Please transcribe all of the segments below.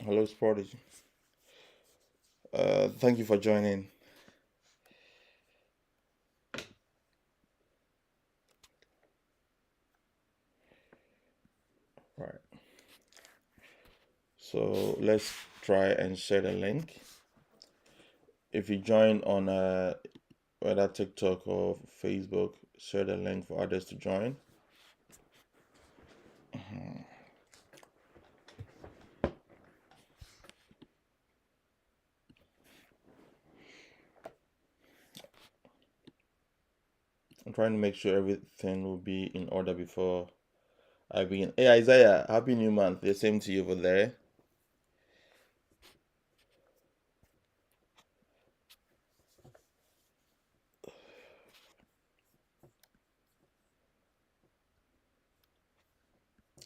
Hello, Sporty. Thank you for joining. Right. So let's try and share the link. If you join on whether TikTok or Facebook, share the link for others to join. I'm trying to make sure everything will be in order before I begin. Hey, Isaiah, happy new month. The same to you over there.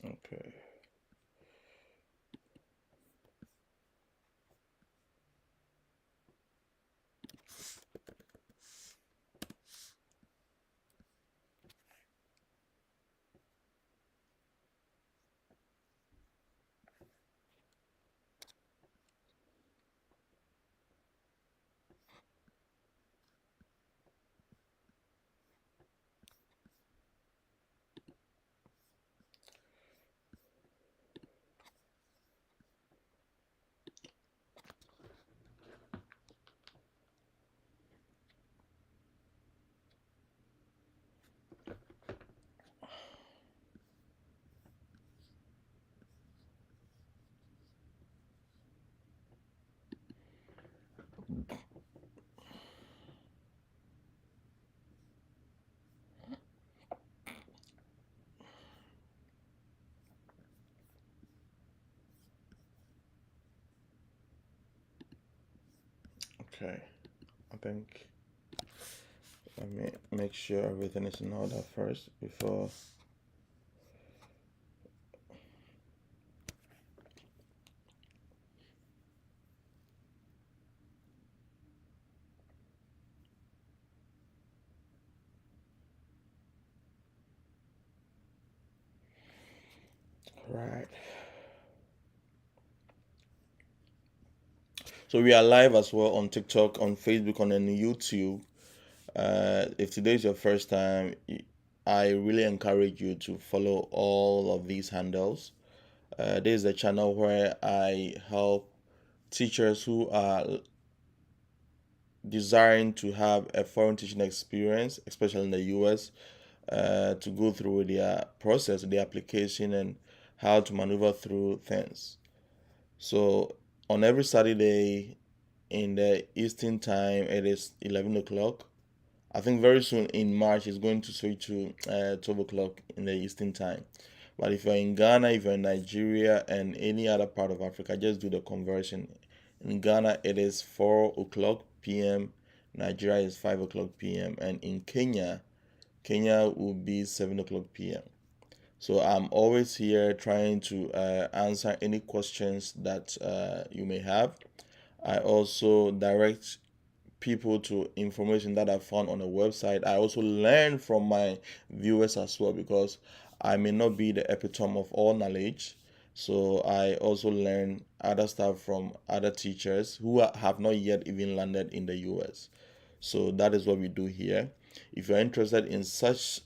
Okay. Okay. I think let me make sure everything is in order first before. Right. So we are live as well on TikTok, on Facebook, on YouTube. If today is your first time, I really encourage you to follow all of these handles. This is a channel where I help teachers who are desiring to have a foreign teaching experience, especially in the US, to go through their process, the application, and how to maneuver through things. So on every Saturday in the Eastern time, it is 11 o'clock. I think very soon in March it's going to switch to 12 o'clock in the Eastern time. But if you're in Ghana, if you're in Nigeria, and any other part of Africa, just do the conversion. In Ghana, it is 4 o'clock p.m. Nigeria is 5 o'clock p.m. And in Kenya, Kenya will be 7 o'clock p.m. So I'm always here trying to answer any questions that you may have. I also direct people to information that I found on the website. I also learn from my viewers as well because I may not be the epitome of all knowledge. So I also learn other stuff from other teachers who have not yet even landed in the US. So that is what we do here. If you're interested in such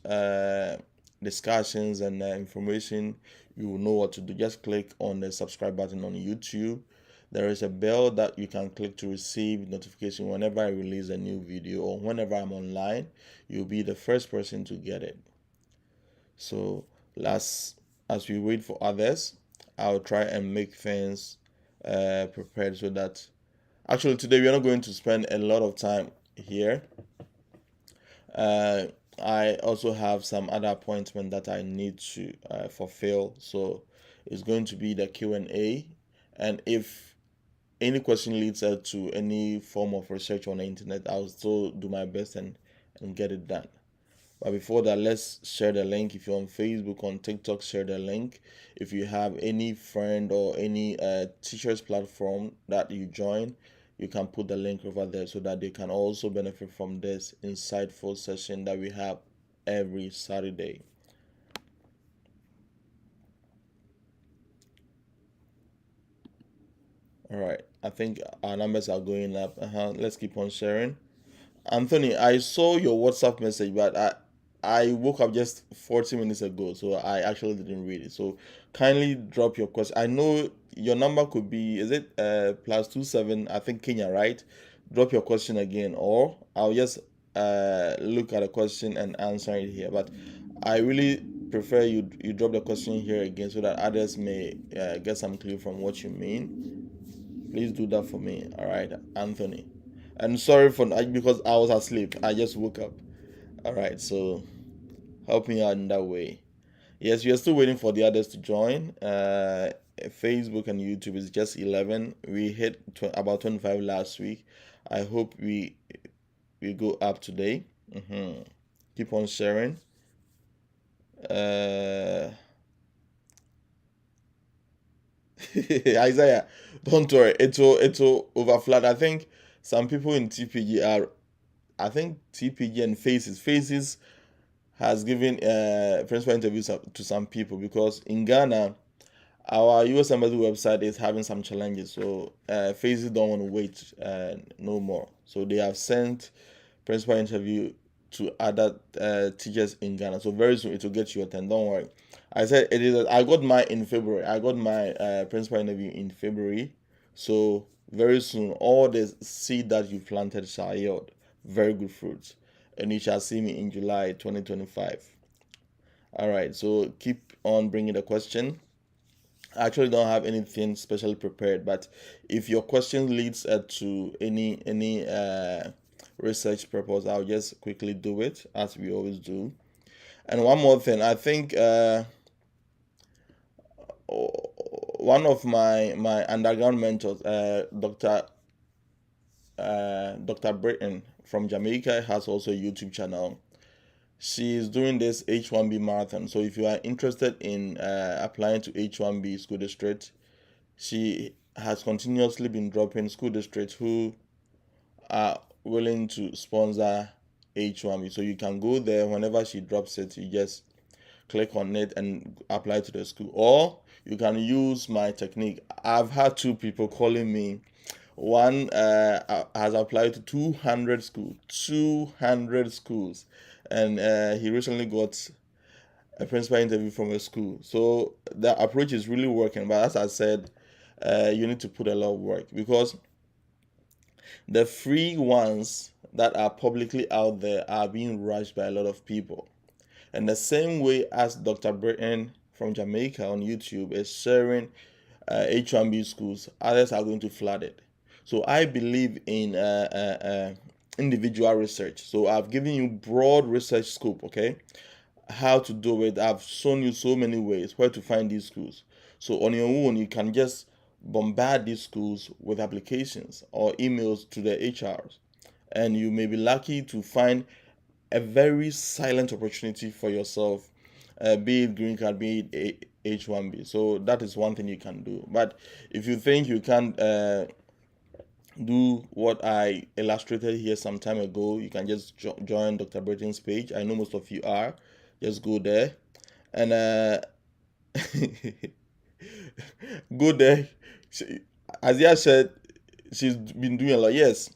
discussions and information, you will know what to do. Just click on the subscribe button on YouTube. There is a bell that you can click to receive notification whenever I release a new video or whenever I'm online. You'll be the first person to get it. So last, as we wait for others, I'll try and make things prepared so that actually today we're not going to spend a lot of time here. Uh, I also have some other appointment that I need to fulfill. So it's going to be the Q&A, and if any question leads up to any form of research on the internet, I'll still do my best and get it done. But before that, let's share the link. If you're on Facebook, on TikTok, share the link. If you have any friend or any teachers platform that you join, you can put the link over there so that they can also benefit from this insightful session that we have every Saturday. All right. I think our numbers are going up. Let's keep on sharing. Anthony, I saw your WhatsApp message, but I woke up just 40 minutes ago, so I actually didn't read it. So kindly drop your question. I know your number could be, is it +27? I think Kenya, right? Drop your question again, or I'll just look at the question and answer it here. But I really prefer you drop the question here again so that others may get some clue from what you mean. Please do that for me. All right, Anthony. And sorry for because I was asleep. I just woke up. All right, so help me out in that way. Yes, we are still waiting for the others to join. Facebook and YouTube is just 11. We hit about 25 last week. I hope we go up today. Keep on sharing. Uh, Isaiah, don't worry. It will overflood. I think some people in TPG are. I think TPG and Faces has given principal interviews to some people because in Ghana, our US Embassy website is having some challenges. So Faces don't want to wait no more. So they have sent principal interview to other teachers in Ghana. So very soon it will get your turn. Don't worry. I said it is. I got mine in February. I got my principal interview in February. So very soon, all the seed that you planted shall yield very good fruits, and you shall see me in July 2025. All right. So keep on bringing the question. I actually don't have anything specially prepared, but if your question leads to any research purpose, I'll just quickly do it as we always do. And one more thing, I think one of my underground mentors, Dr. Britton from Jamaica, has also a YouTube channel. She is doing this H1B marathon. So if you are interested in applying to H1B school district, she has continuously been dropping school districts who are willing to sponsor H1B. So you can go there whenever she drops it, you just click on it and apply to the school. Or you can use my technique. I've had two people calling me. One has applied to 200 schools, 200 schools, and he recently got a principal interview from a school. So the approach is really working. But as I said, you need to put a lot of work because the free ones that are publicly out there are being rushed by a lot of people. And the same way as Dr. Britton from Jamaica on YouTube is sharing H1B schools, others are going to flood it. So I believe in individual research. So I've given you broad research scope, okay? How to do it. I've shown you so many ways where to find these schools. So on your own, you can just bombard these schools with applications or emails to the HRs, and you may be lucky to find a very silent opportunity for yourself, be it green card, be it H1B. So that is one thing you can do. But if you think you can't do what I illustrated here some time ago, you can just join Dr. Britton's page. I know most of you are. Just go there and go there. As Azia said, she's been doing a lot. Yes.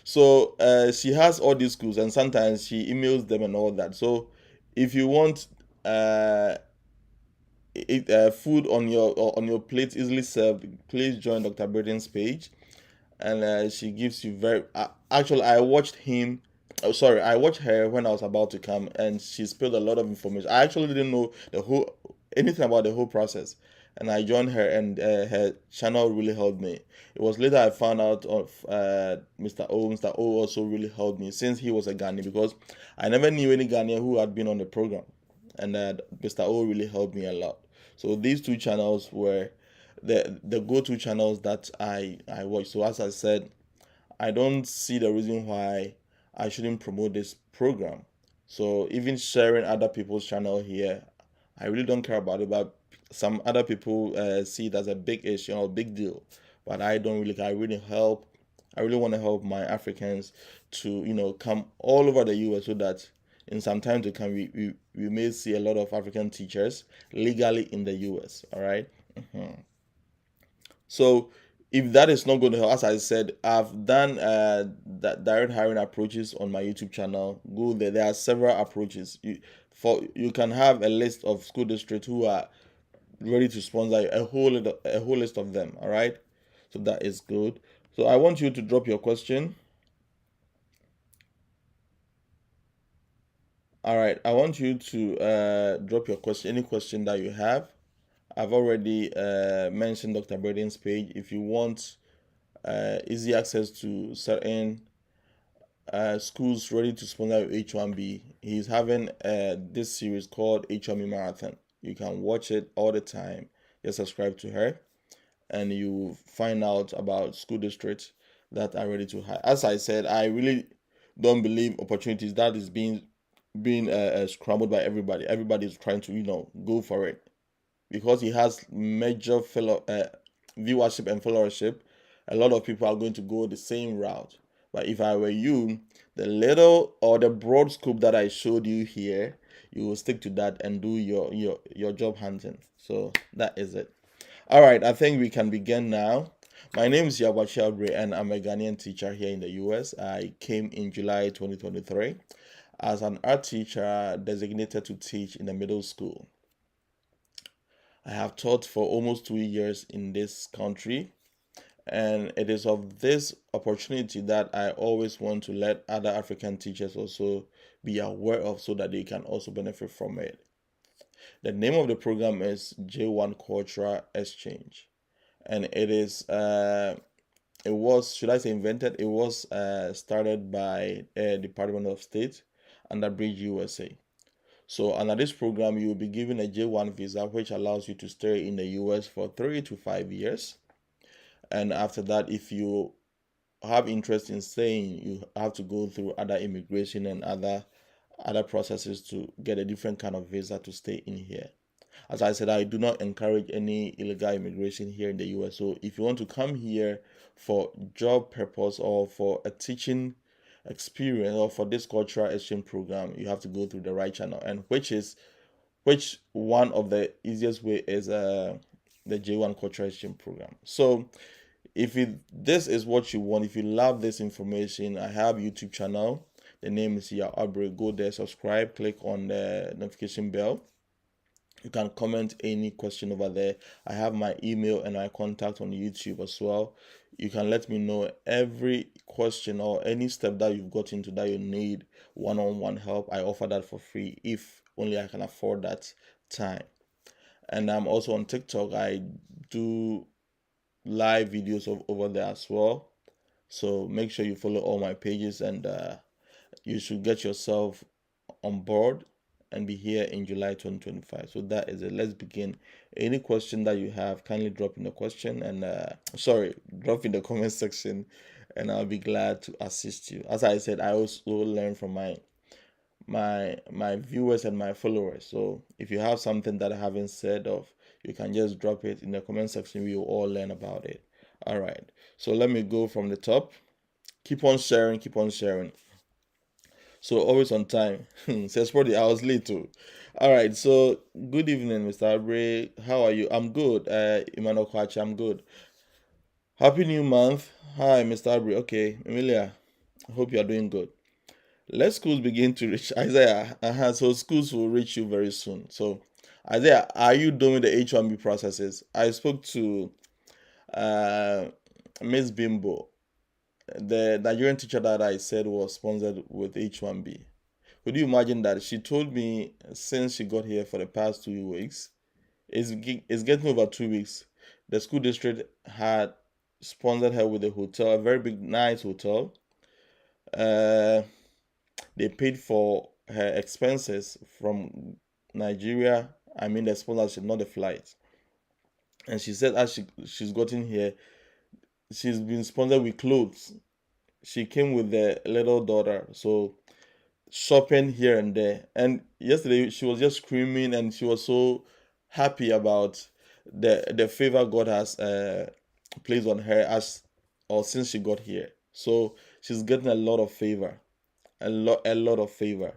So she has all these schools, and sometimes she emails them and all that. So if you want food on your plate easily served, please join Dr. Britton's page, and she gives you very. Actually, I watched him. Oh, sorry, I watched her when I was about to come, and she spilled a lot of information. I actually didn't know the whole anything about the whole process, and I joined her, and her channel really helped me. It was later I found out of Mr. O. Mr. O also really helped me since he was a Ghanaian because I never knew any Ghanaian who had been on the program, and Mr. O really helped me a lot. So these two channels were the go-to channels that I watch. So as I said, I don't see the reason why I shouldn't promote this program. So even sharing other people's channel here, I really don't care about it. But some other people see it as a big issue or big deal. But I don't really care. I really want to help my Africans to come all over the US so that in some time to come we may see a lot of African teachers legally in the US. All right. So if that is not going to help, as I said, I've done direct hiring approaches on my YouTube channel. Go there. There are several approaches. You can have a list of school districts who are ready to sponsor a whole list of them. All right, so that is good. So I want you to drop your question. All right, I want you to drop your question, any question that you have. I've already mentioned Dr. Braden's page. If you want easy access to certain schools ready to sponsor H1B, he's having this series called H1B Marathon. You can watch it all the time. Just subscribe to her, and you find out about school districts that are ready to hire. As I said, I really don't believe opportunities that is being scrambled by everybody. Everybody is trying to go for it because he has major viewership and followership. A lot of people are going to go the same route. But if I were you, the little or the broad scope that I showed you here, you will stick to that and do your job hunting. So that is it. All right, I think we can begin now. My name is Yabachi Abre, and I'm a Ghanaian teacher here in the US. I came in July 2023 as an art teacher designated to teach in the middle school. I have taught for almost 2 years in this country, and it is of this opportunity that I always want to let other African teachers also be aware of so that they can also benefit from it. The name of the program is J1 Cultural Exchange, and it was, should I say invented? It was started by Department of State under Bridge USA. So under this program, you will be given a J1 visa, which allows you to stay in the US for 3 to 5 years. And after that, if you have interest in staying, you have to go through other immigration and other processes to get a different kind of visa to stay in here. As I said, I do not encourage any illegal immigration here in the US. So if you want to come here for job purpose or for a teaching experience or for this cultural exchange program, you have to go through the right channel, and which one of the easiest way is the J1 cultural exchange program. So if this is what you want, if you love this information, I have YouTube channel. The name is Ya Abre. Go there, subscribe, click on the notification bell. You can comment any question over there. I have my email and my contact on YouTube as well. You can let me know every question or any step that you've got into that you need one-on-one help. I offer that for free if only I can afford that time. And I'm also on TikTok. I do live videos over there as well. So make sure you follow all my pages, and you should get yourself on board and be here in July 2025. So that is it. Let's begin. Any question that you have, kindly drop in the question and drop in the comment section, and I'll be glad to assist you. As I said, I also learn from my viewers and my followers. So if you have something that I haven't said of, you can just drop it in the comment section. We will all learn about it. All right. So let me go from the top. Keep on sharing. Keep on sharing. So always on time. Says probably I was late too. All right. So good evening, Mr. Abre. How are you? I'm good. Emmanuel Kwachi, I'm good. Happy New Month. Hi, Mr. Abre. Okay, Emilia. I hope you are doing good. Let schools begin to reach Isaiah. So schools will reach you very soon. So Isaiah, are you doing the H1B processes? I spoke to Miss Bimbo, the Nigerian teacher that I said was sponsored with H1B. Could you imagine that? She told me since she got here for the past 2 weeks, it's getting over 2 weeks, the school district had sponsored her with a hotel, a very big, nice hotel. They paid for her expenses from Nigeria. I mean the sponsorship, not the flight. And she said as she's gotten here, she's been sponsored with clothes. She came with the little daughter, so shopping here and there. And yesterday she was just screaming, and she was so happy about the favor God has placed on her since she got here. So she's getting a lot of favor, a lot of favor.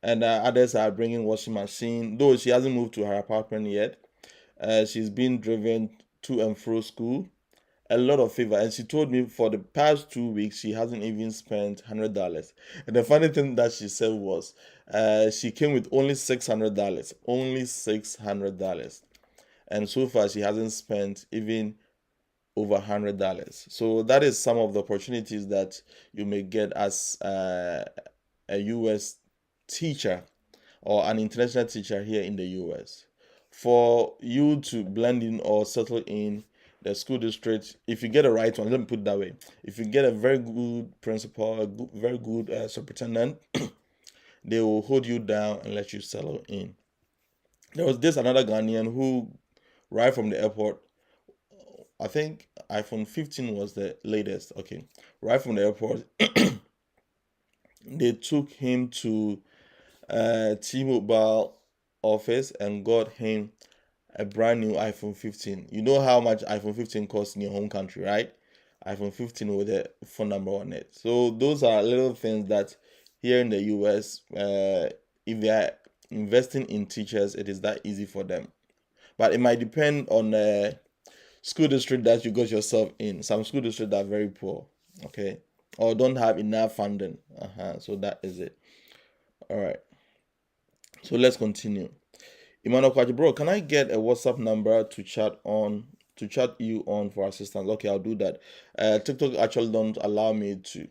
And others are bringing washing machine. Though she hasn't moved to her apartment yet, she's been driven to and fro school, a lot of favor. And she told me for the past 2 weeks she hasn't even spent $100. And the funny thing that she said was, she came with only $600, only $600, and so far she hasn't spent even over $100. So that is some of the opportunities that you may get as a U.S. teacher or an international teacher here in the U.S. For you to blend in or settle in the school district, if you get a right one, let me put it that way. If you get a very good principal, a good, very good superintendent, they will hold you down and let you settle in. There was this another Ghanaian who, right from the airport, I think iPhone 15 was the latest. Okay, right from the airport, they took him to T-Mobile office and got him a brand new iPhone 15. You know how much iPhone 15 costs in your home country, right? iPhone 15 with a phone number on it. So those are little things that here in the US, if they are investing in teachers, it is that easy for them. But it might depend on the school district that you got yourself in. Some school districts are very poor, okay, or don't have enough funding. So that is it. All right. So let's continue. Emmanuel Kwaji, bro, can I get a WhatsApp number to chat you on for assistance? Okay, I'll do that. TikTok actually don't allow me to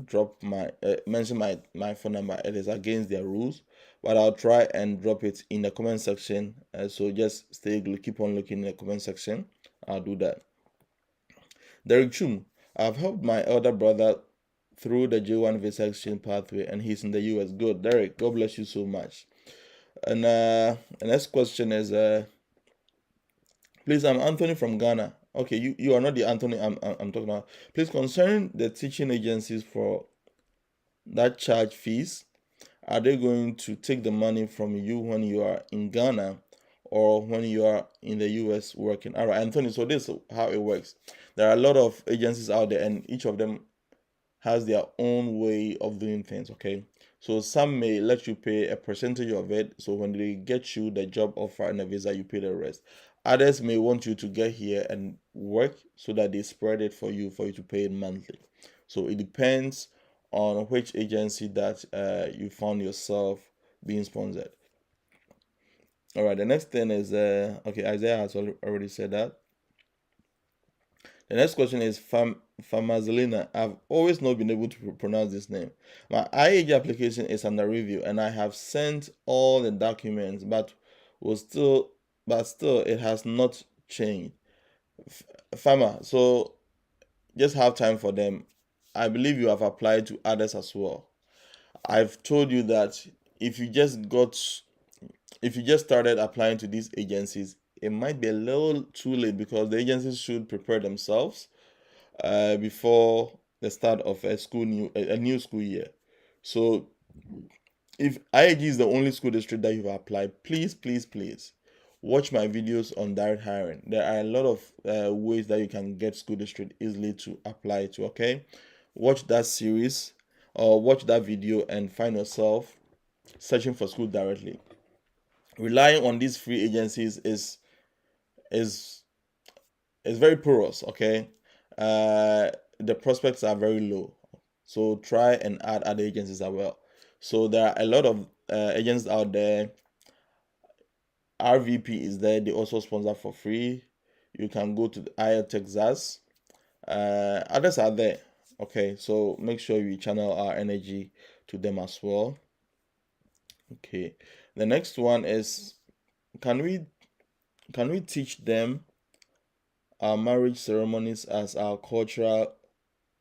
drop my mention my phone number. It is against their rules, but I'll try and drop it in the comment section. So just keep on looking in the comment section. I'll do that. Derek Chum, I've helped my elder brother through the J1 visa exchange pathway, and he's in the US. Good, Derek. God bless you so much. And the next question is, please, I'm Anthony from Ghana. Okay, you are not the Anthony I'm talking about. Please, concerning the teaching agencies for that charge fees, are they going to take the money from you when you are in Ghana or when you are in the US working? All right, Anthony, so this is how it works. There are a lot of agencies out there, and each of them has their own way of doing things, okay? So some may let you pay a percentage of it. So when they get you the job offer and a visa, you pay the rest. Others may want you to get here and work so that they spread it for you to pay it monthly. So it depends on which agency that you found yourself being sponsored. All right, the next thing is okay, Isaiah has already said that. The next question is Famazilina. I've always not been able to pronounce this name. My IAG application is under review, and I have sent all the documents, but still it has not changed. Fama, so just have time for them. I believe you have applied to others as well. I've told you that if you just started applying to these agencies, it might be a little too late because the agencies should prepare themselves before the start of a new school year. So if IAG is the only school district that you've applied, please watch my videos on direct hiring. There are a lot of ways that you can get school district easily to apply to. Okay, watch that series or watch that video and find yourself searching for school directly. Relying on these free agencies is very porous. Okay, the prospects are very low, so try and add other agencies as well. So there are a lot of agents out there. RVP is there, they also sponsor for free. You can go to the IL Texas. Others are there. Okay, so make sure you channel our energy to them as well. Okay, the next one is, can we teach them our marriage ceremonies as our cultural?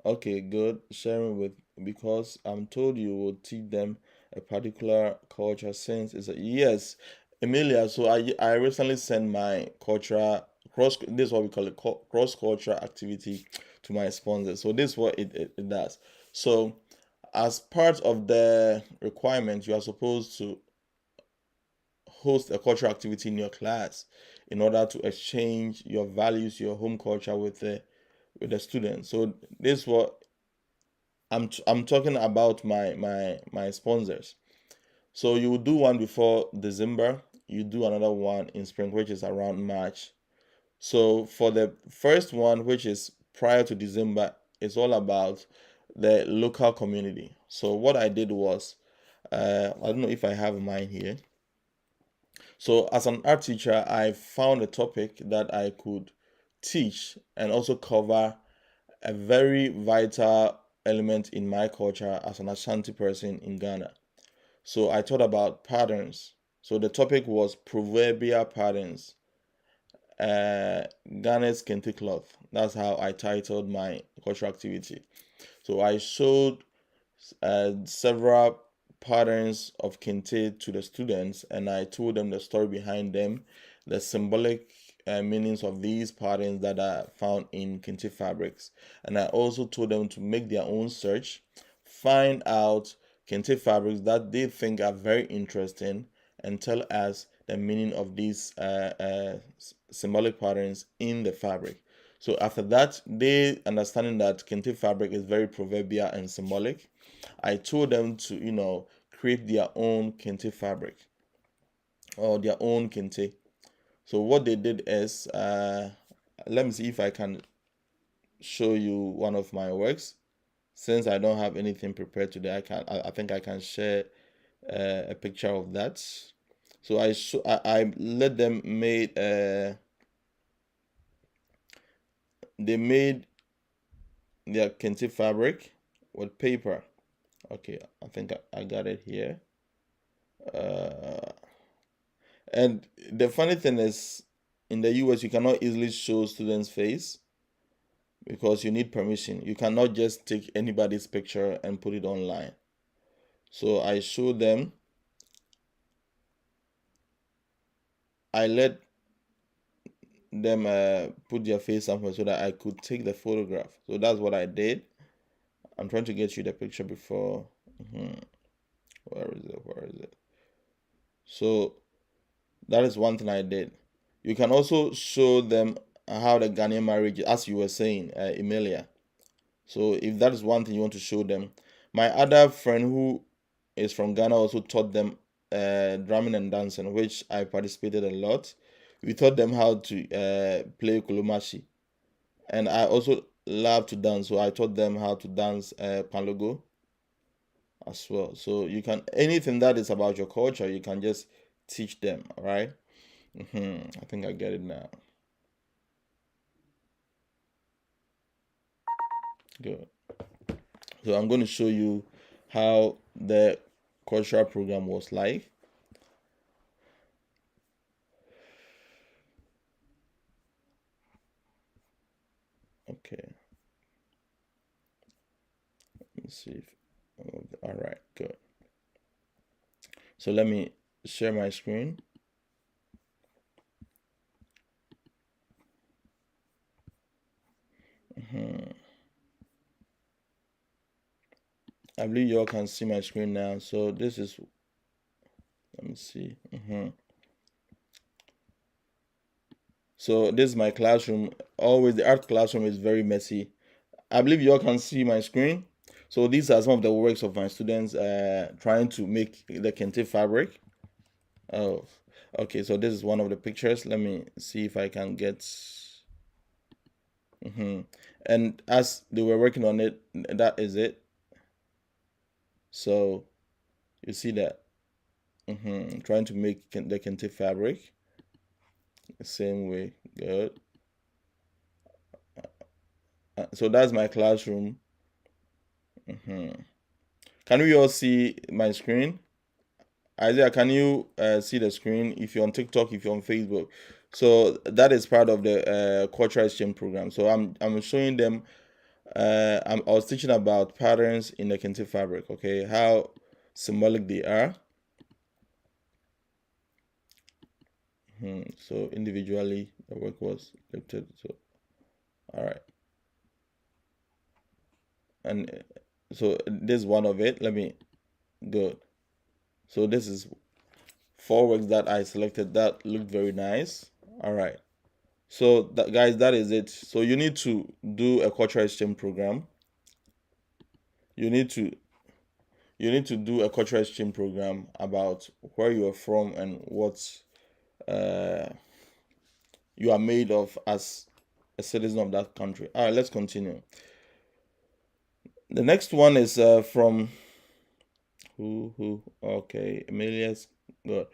Okay, good. Sharing with, because I'm told you will teach them a particular culture since it's a yes, Emilia. So I recently sent my cultural this is what we call it, cross cultural activity to my sponsors. So this is what it does. So as part of the requirement, you are supposed to host a cultural activity in your class in order to exchange your values, your home culture with the students. So this is what I'm talking about my sponsors. So you will do one before December, you do another one in spring, which is around March. So for the first one, which is prior to December, it's all about the local community. So what I did was, I don't know if I have mine here. So as an art teacher, I found a topic that I could teach and also cover a very vital element in my culture as an Ashanti person in Ghana. So I thought about patterns. So the topic was proverbial patterns, Ghana's kente cloth. That's how I titled my cultural activity. So I showed several patterns of kente to the students, and I told them the story behind them, the symbolic meanings of these patterns that are found in kente fabrics. And I also told them to make their own search, find out kente fabrics that they think are very interesting, and tell us the meaning of these symbolic patterns in the fabric. So after that, they understanding that kente fabric is very proverbial and symbolic, I told them to, create their own kente fabric or their own kente. So what they did is, let me see if I can show you one of my works. Since I don't have anything prepared today, I think I can share a picture of that. So I let them made they made their kente fabric with paper. Okay, I think I got it here. Uh, And the funny thing is, in the US, you cannot easily show students' face because you need permission. You cannot just take anybody's picture and put it online. So I showed them, I let them put their face somewhere so that I could take the photograph. So that's what I did. I'm trying to get you the picture before. Mhm. Where is it? Where is it? So that is one thing I did. You can also show them how the Ghanaian marriage, as you were saying, Emilia. So if that is one thing you want to show them, my other friend who is from Ghana also taught them drumming and dancing, which I participated a lot. We taught them how to play kolomashi, and I also love to dance, so I taught them how to dance panlogo as well. So you can anything that is about your culture, you can just teach them. All right. I think I get it now. Good. So I'm going to show you how the cultural program was like. Okay, let me see if, all right, good. So let me share my screen. I believe you all can see my screen now. So this is, let me see. So this is my classroom. Always the art classroom is very messy. I believe you all can see my screen. So these are some of the works of my students trying to make the kente fabric. Oh, okay. So this is one of the pictures. Let me see if I can get. And as they were working on it, that is it. So you see that. Trying to make the kente fabric the same way. Good. So that's my classroom. Can we all see my screen? Isaiah, can you see the screen if you're on TikTok, if you're on Facebook? So that is part of the cultural exchange program. So I'm showing them. I was teaching about patterns in the kente fabric. Okay, how symbolic they are. So individually, the work was lifted. So all right, and so this is one of it. Let me go. So this is four works that I selected that looked very nice. All right. So that, guys, that is it. So you need to do a cultural exchange program. You need to do a cultural exchange program about where you are from and uh you are made of as a citizen of that country. All right, let's continue. The next one is from who? Okay, Emilia's good.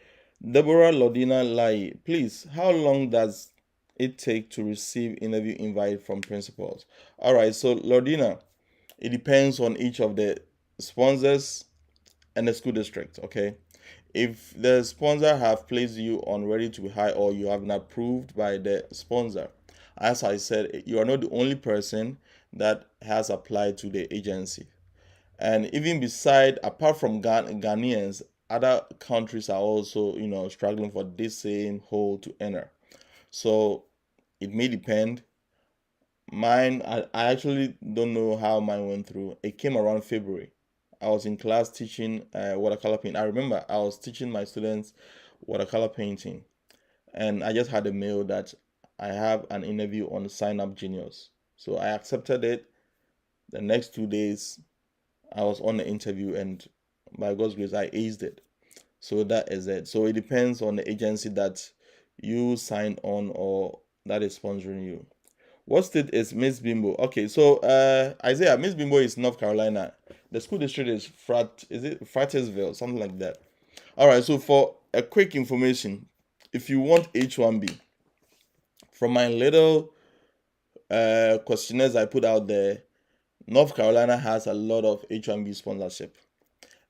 Deborah Lodina Lai. Please, how long does it take to receive interview invite from principals? All right, so Lodina, it depends on each of the sponsors and the school district. Okay, if the sponsor have placed you on ready to be hired or you have been approved by the sponsor, as I said, you are not the only person that has applied to the agency. And even beside, apart from Ghanaians, other countries are also, struggling for this same hole to enter. So it may depend. Mine, I actually don't know how mine went through. It came around February. I was in class teaching watercolor paint. I remember I was teaching my students watercolor painting, and I just had a mail that I have an interview on Sign Up Genius. So I accepted it. The next 2 days, I was on the interview, and by God's grace, I aced it. So that is it. So it depends on the agency that you sign on or that is sponsoring you. What state is Miss Bimbo? Okay, so Isaiah, Miss Bimbo is North Carolina. The school district is it Fratesville, something like that. All right, so for a quick information, if you want H1B, from my little questionnaires I put out there, North Carolina has a lot of H1B sponsorship,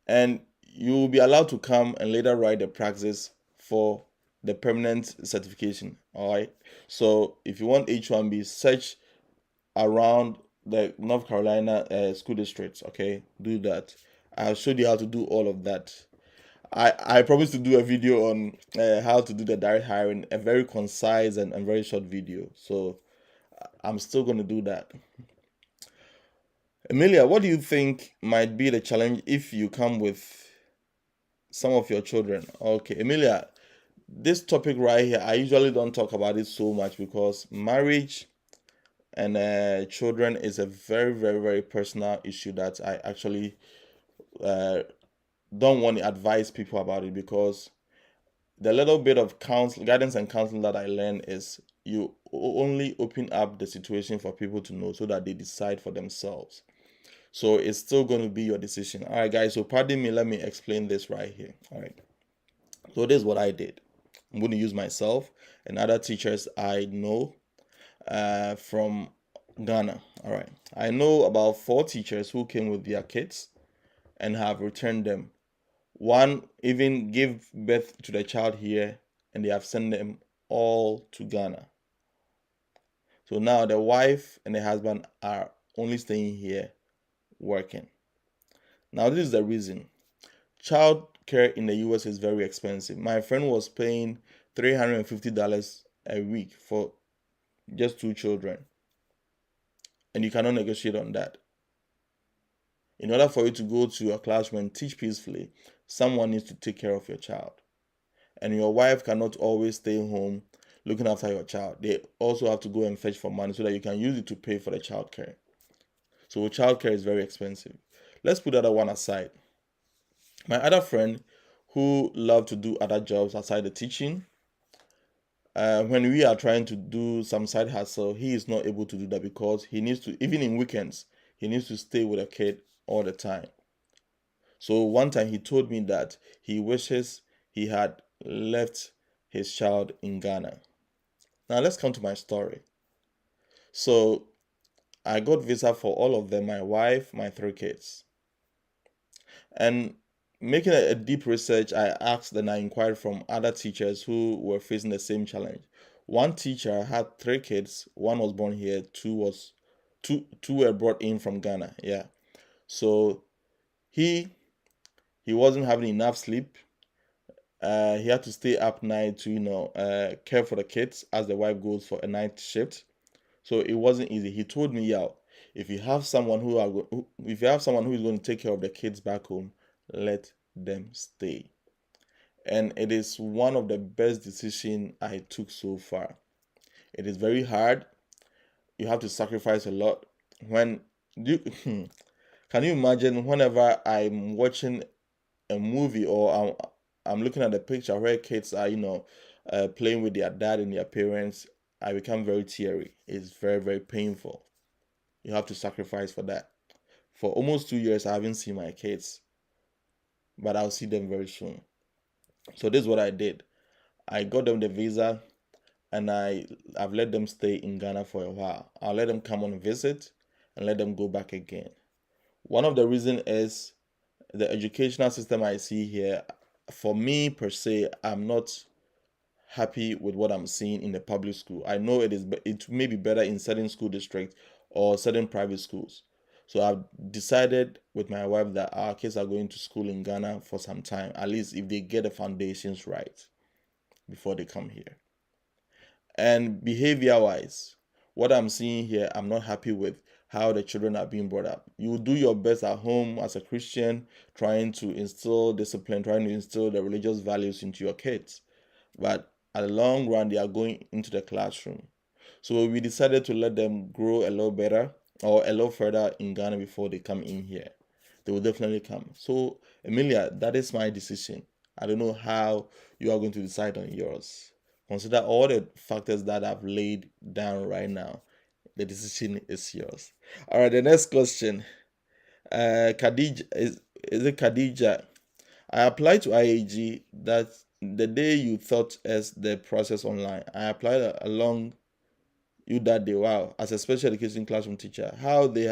and you will be allowed to come and later write the praxis for the permanent certification. All right, so if you want H1B, search around the North Carolina school districts. Okay, do that. I'll show you how to do all of that. I promise to do a video on how to do the direct hiring, a very concise and very short video. So I'm still going to do that. Emilia, what do you think might be the challenge if you come with some of your children? Okay, Emilia, this topic right here, I usually don't talk about it so much because marriage and children is a very, very, very personal issue that I actually uh, don't want to advise people about it, because the little bit of guidance and counseling that I learned is you only open up the situation for people to know so that they decide for themselves. So it's still going to be your decision. All right, guys. So pardon me. Let me explain this right here. All right. So this is what I did. I'm going to use myself and other teachers I know from Ghana. All right. I know about 4 teachers who came with their kids and have returned them. One even gave birth to the child here, and they have sent them all to Ghana. So now the wife and the husband are only staying here working. Now this is the reason. Child care in the US is very expensive. My friend was paying $350 a week for just 2 children, and you cannot negotiate on that. In order for you to go to your classroom and teach peacefully, someone needs to take care of your child. And your wife cannot always stay home looking after your child. They also have to go and fetch for money so that you can use it to pay for the child care. So child care is very expensive. Let's put that one aside. My other friend who loved to do other jobs outside the teaching, when we are trying to do some side hustle, he is not able to do that because he needs to, even in weekends, he needs to stay with a kid all the time. So one time he told me that he wishes he had left his child in Ghana. Now let's come to my story. So I got visa for all of them, my wife, my 3 kids. And making a deep research, I asked and I inquired from other teachers who were facing the same challenge. One teacher had 3 kids. One was born here. Two were brought in from Ghana. Yeah. So he wasn't having enough sleep. He had to stay up night to care for the kids as the wife goes for a night shift. So it wasn't easy. He told me, yeah, if you have someone if you have someone who is going to take care of the kids back home, let them stay. And it is one of the best decisions I took so far. It is very hard. You have to sacrifice a lot. When you can you imagine, whenever I'm watching a movie or I'm looking at a picture where kids are playing with their dad and their parents, I become very teary. It's very, very painful. You have to sacrifice for that. For almost 2 years, I haven't seen my kids, but I'll see them very soon. So this is what I did. I got them the visa, and I've let them stay in Ghana for a while. I'll let them come on a visit and let them go back again. One of the reasons is the educational system I see here. For me per se, I'm not happy with what I'm seeing in the public school. I know it may be better in certain school districts or certain private schools. So I've decided with my wife that our kids are going to school in Ghana for some time, at least if they get the foundations right before they come here. And behavior wise, what I'm seeing here, I'm not happy with how the children are being brought up. You do your best at home as a Christian, trying to instill discipline, trying to instill the religious values into your kids. But at the long run, they are going into the classroom. So we decided to let them grow a little better or a little further in Ghana before they come in here. They will definitely come. So, Emilia, that is my decision. I don't know how you are going to decide on yours. Consider all the factors that I've laid down right now. The decision is yours. All right, the next question. Khadija, is it Khadija? I applied to IAG that the day you taught us the process online. I applied along you that day. Wow, as a special education classroom teacher. Now they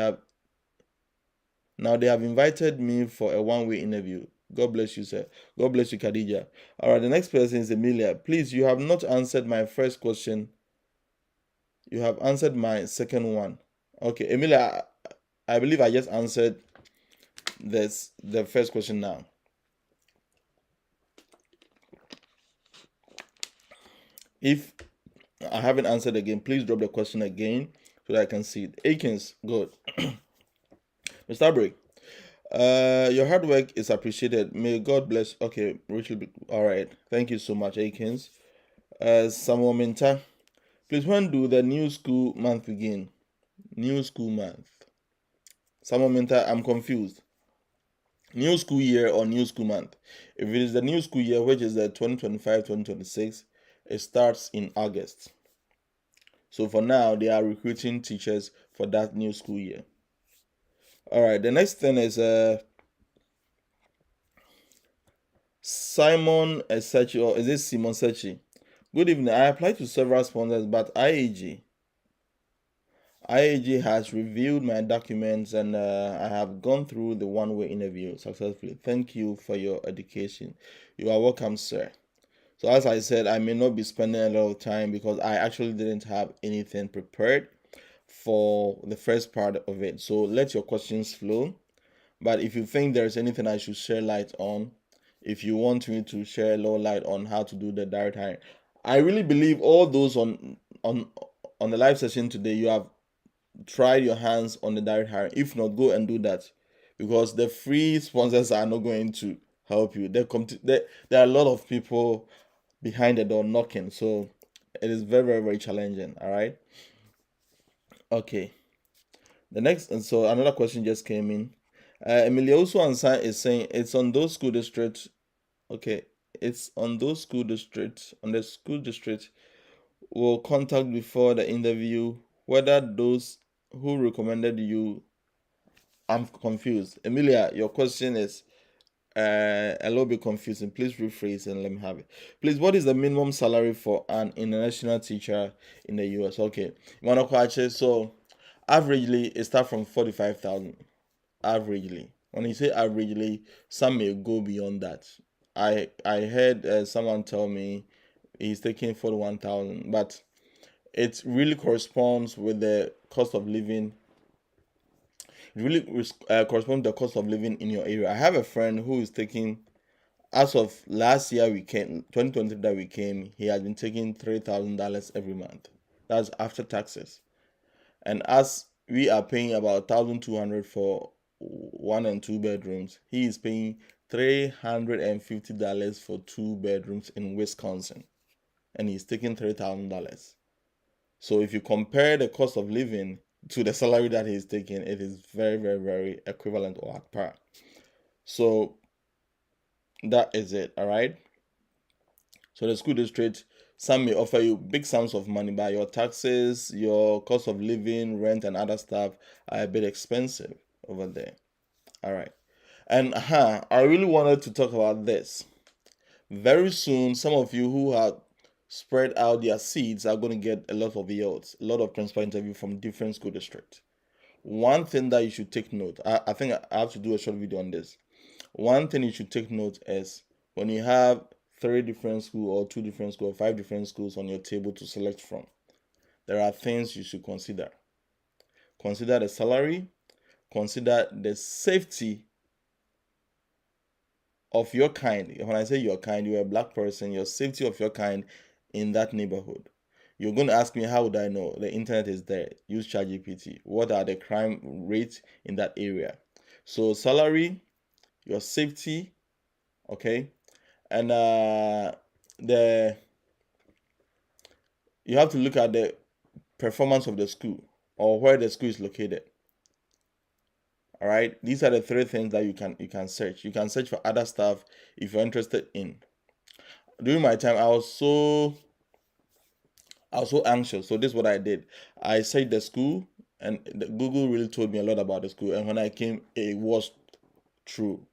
have invited me for a one-way interview. God bless you, sir. God bless you, Khadija. All right, the next person is Emilia. Please, you have not answered my first question. You have answered my second one. Okay, Emilia, I believe I just answered the first question now. If I haven't answered again, please drop the question again so that I can see it. Akins, good. Mr. Break, your hard work is appreciated. May God bless. Okay, Rachel. All right. Thank you so much, Akins. Samuel Minta, please, when do the new school month begin? New school month. Samuel Minta, I'm confused. New school year or new school month? If it is the new school year, which is the 2025-2026, it starts in August. So for now, they are recruiting teachers for that new school year. All right, the next thing is Simon Esechi, or is it Simon Sechi? Good evening. I applied to several sponsors, but IAG has reviewed my documents and I have gone through the one-way interview successfully. Thank you for your education. You are welcome, sir. So as I said, I may not be spending a lot of time because I actually didn't have anything prepared for the first part of it. So let your questions flow. But if you think there's anything I should share light on, if you want me to share a little light on how to do the direct hiring, I really believe all those on the live session today, you have tried your hands on the direct hiring. If not, go and do that because the free sponsors are not going to help you. There are a lot of people behind the door knocking, so it is very, very, very challenging. All right. Okay. The next, and so another question just came in. Emilioso Ansa is saying it's on those school districts. Okay, it's on those school districts. On the school district will contact before the interview whether those who recommended you. I'm confused. Emilia, your question is a little bit confusing. Please rephrase and let me have it. Please, what is the minimum salary for an international teacher in the US? Okay, Manokwache. So averagely, it starts from 45,000. Averagely, when you say averagely, some may go beyond that. I heard someone tell me he's taking 41,000, but it really corresponds with the cost of living. It really corresponds to the cost of living in your area. I have a friend who is taking, as of last year we came, 2020 that we came, he has been taking $3,000 every month. That's after taxes. And as we are paying about 1,200 for 1 and 2 bedrooms, he is paying $350 for 2 bedrooms in Wisconsin, and he's taking $3,000. So if you compare the cost of living to the salary that he's taking, it is very, very, very equivalent or at par. So that is it. All right. So the school district, Some may offer you big sums of money, but your taxes, your cost of living, rent, and other stuff are a bit expensive over there. All right. And I really wanted to talk about this. Very soon, some of you who have spread out their seeds are going to get a lot of yields, a lot of transfer interview from different school districts. One thing that you should take note, I think I have to do a short video on this. One thing you should take note is when you have 3 different schools or 2 different schools or 5 different schools on your table to select from, there are things you should consider. Consider the salary, consider the safety of your kind. When I say your kind, you're a black person, your safety of your kind in that neighborhood. You're going to ask me, how would I know? The internet is there. Use ChatGPT. What are the crime rates in that area? So salary, your safety, okay, and the you have to look at the performance of the school or where the school is located. All right, these are the 3 things that you can search. You can search for other stuff if you're interested in. During my time, I was so anxious. So this is what I did. I searched the school, and Google really told me a lot about the school. And when I came, it was true.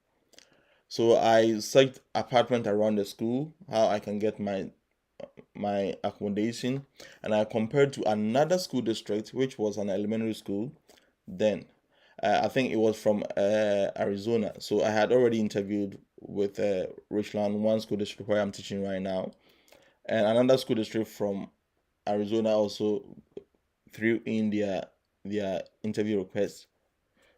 So I searched apartment around the school, how I can get my accommodation, and I compared to another school district, which was an elementary school. Then I think it was from Arizona. So I had already interviewed with Richland, one school district where I'm teaching right now, and another school district from Arizona also threw in their interview request.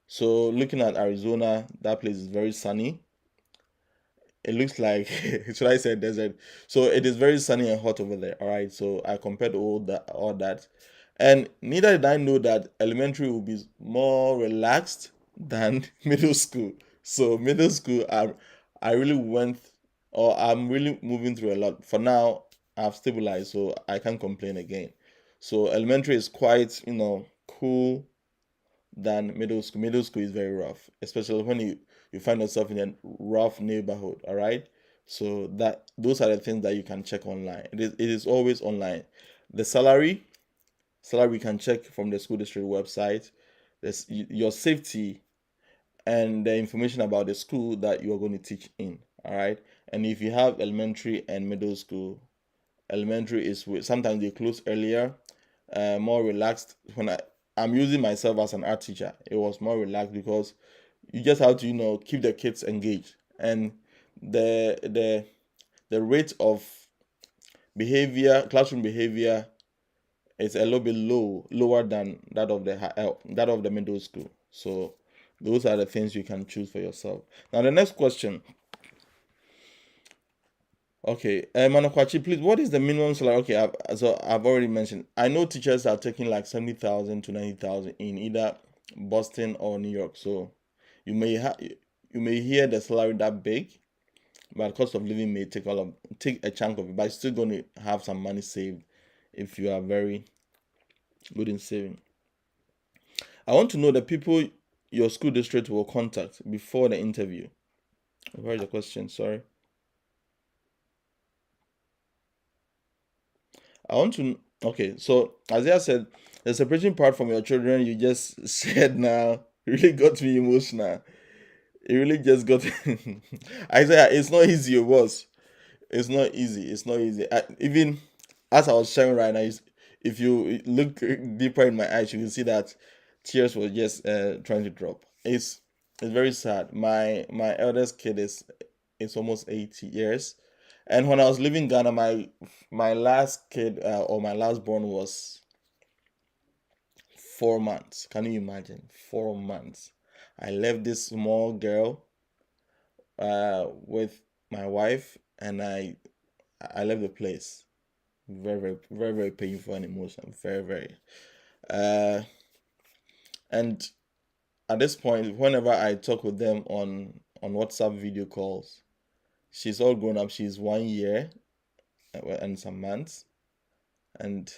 So looking at Arizona, that place is very sunny. It looks like should I say desert? So it is very sunny and hot over there. All right. So I compared all that, and neither did I know that elementary will be more relaxed than middle school. So middle school, I really went, or I'm really moving through a lot. For now, I've stabilized, so I can't complain again. So elementary is quite, cool than middle school. Middle school is very rough, especially when you find yourself in a rough neighborhood. All right, so that those are the things that you can check online. It is always online. The salary you can check from the school district website. There's your safety and the information about the school that you are going to teach in. All right, and if you have elementary and middle school, elementary is sometimes they close earlier, more relaxed. I'm using myself as an art teacher, it was more relaxed because you just have to keep the kids engaged, and the the rate of classroom behavior is a little bit lower than that of the middle school. So those are the things you can choose for yourself. Now the next question. Okay, Manakwachi, please, what is the minimum salary? Okay, I've already mentioned. I know teachers are taking like 70,000 to 90,000 in either Boston or New York. So you may hear the salary that big, but cost of living may take a chunk of it. But you're still going to have some money saved if you are very good in saving. I want to know the people your school district will contact before the interview. Where's the question? Sorry. I want to. Okay, so Isaiah said the separation part from your children you just said now really got me emotional. It really just got Isaiah. It's not easy. It was. It's not easy. It's not easy. Even as I was sharing right now, if you look deeper in my eyes, you can see that tears were just trying to drop. It's very sad. My eldest kid is almost 80 years, and when I was leaving Ghana, my last kid or my last born was 4 months. Can you imagine? 4 months. I left this small girl with my wife, and I left the place. Very, very, very, very painful and emotional. Very, very. Uh, and at this point, whenever I talk with them on WhatsApp video calls, she's all grown up. She's 1 year and some months. And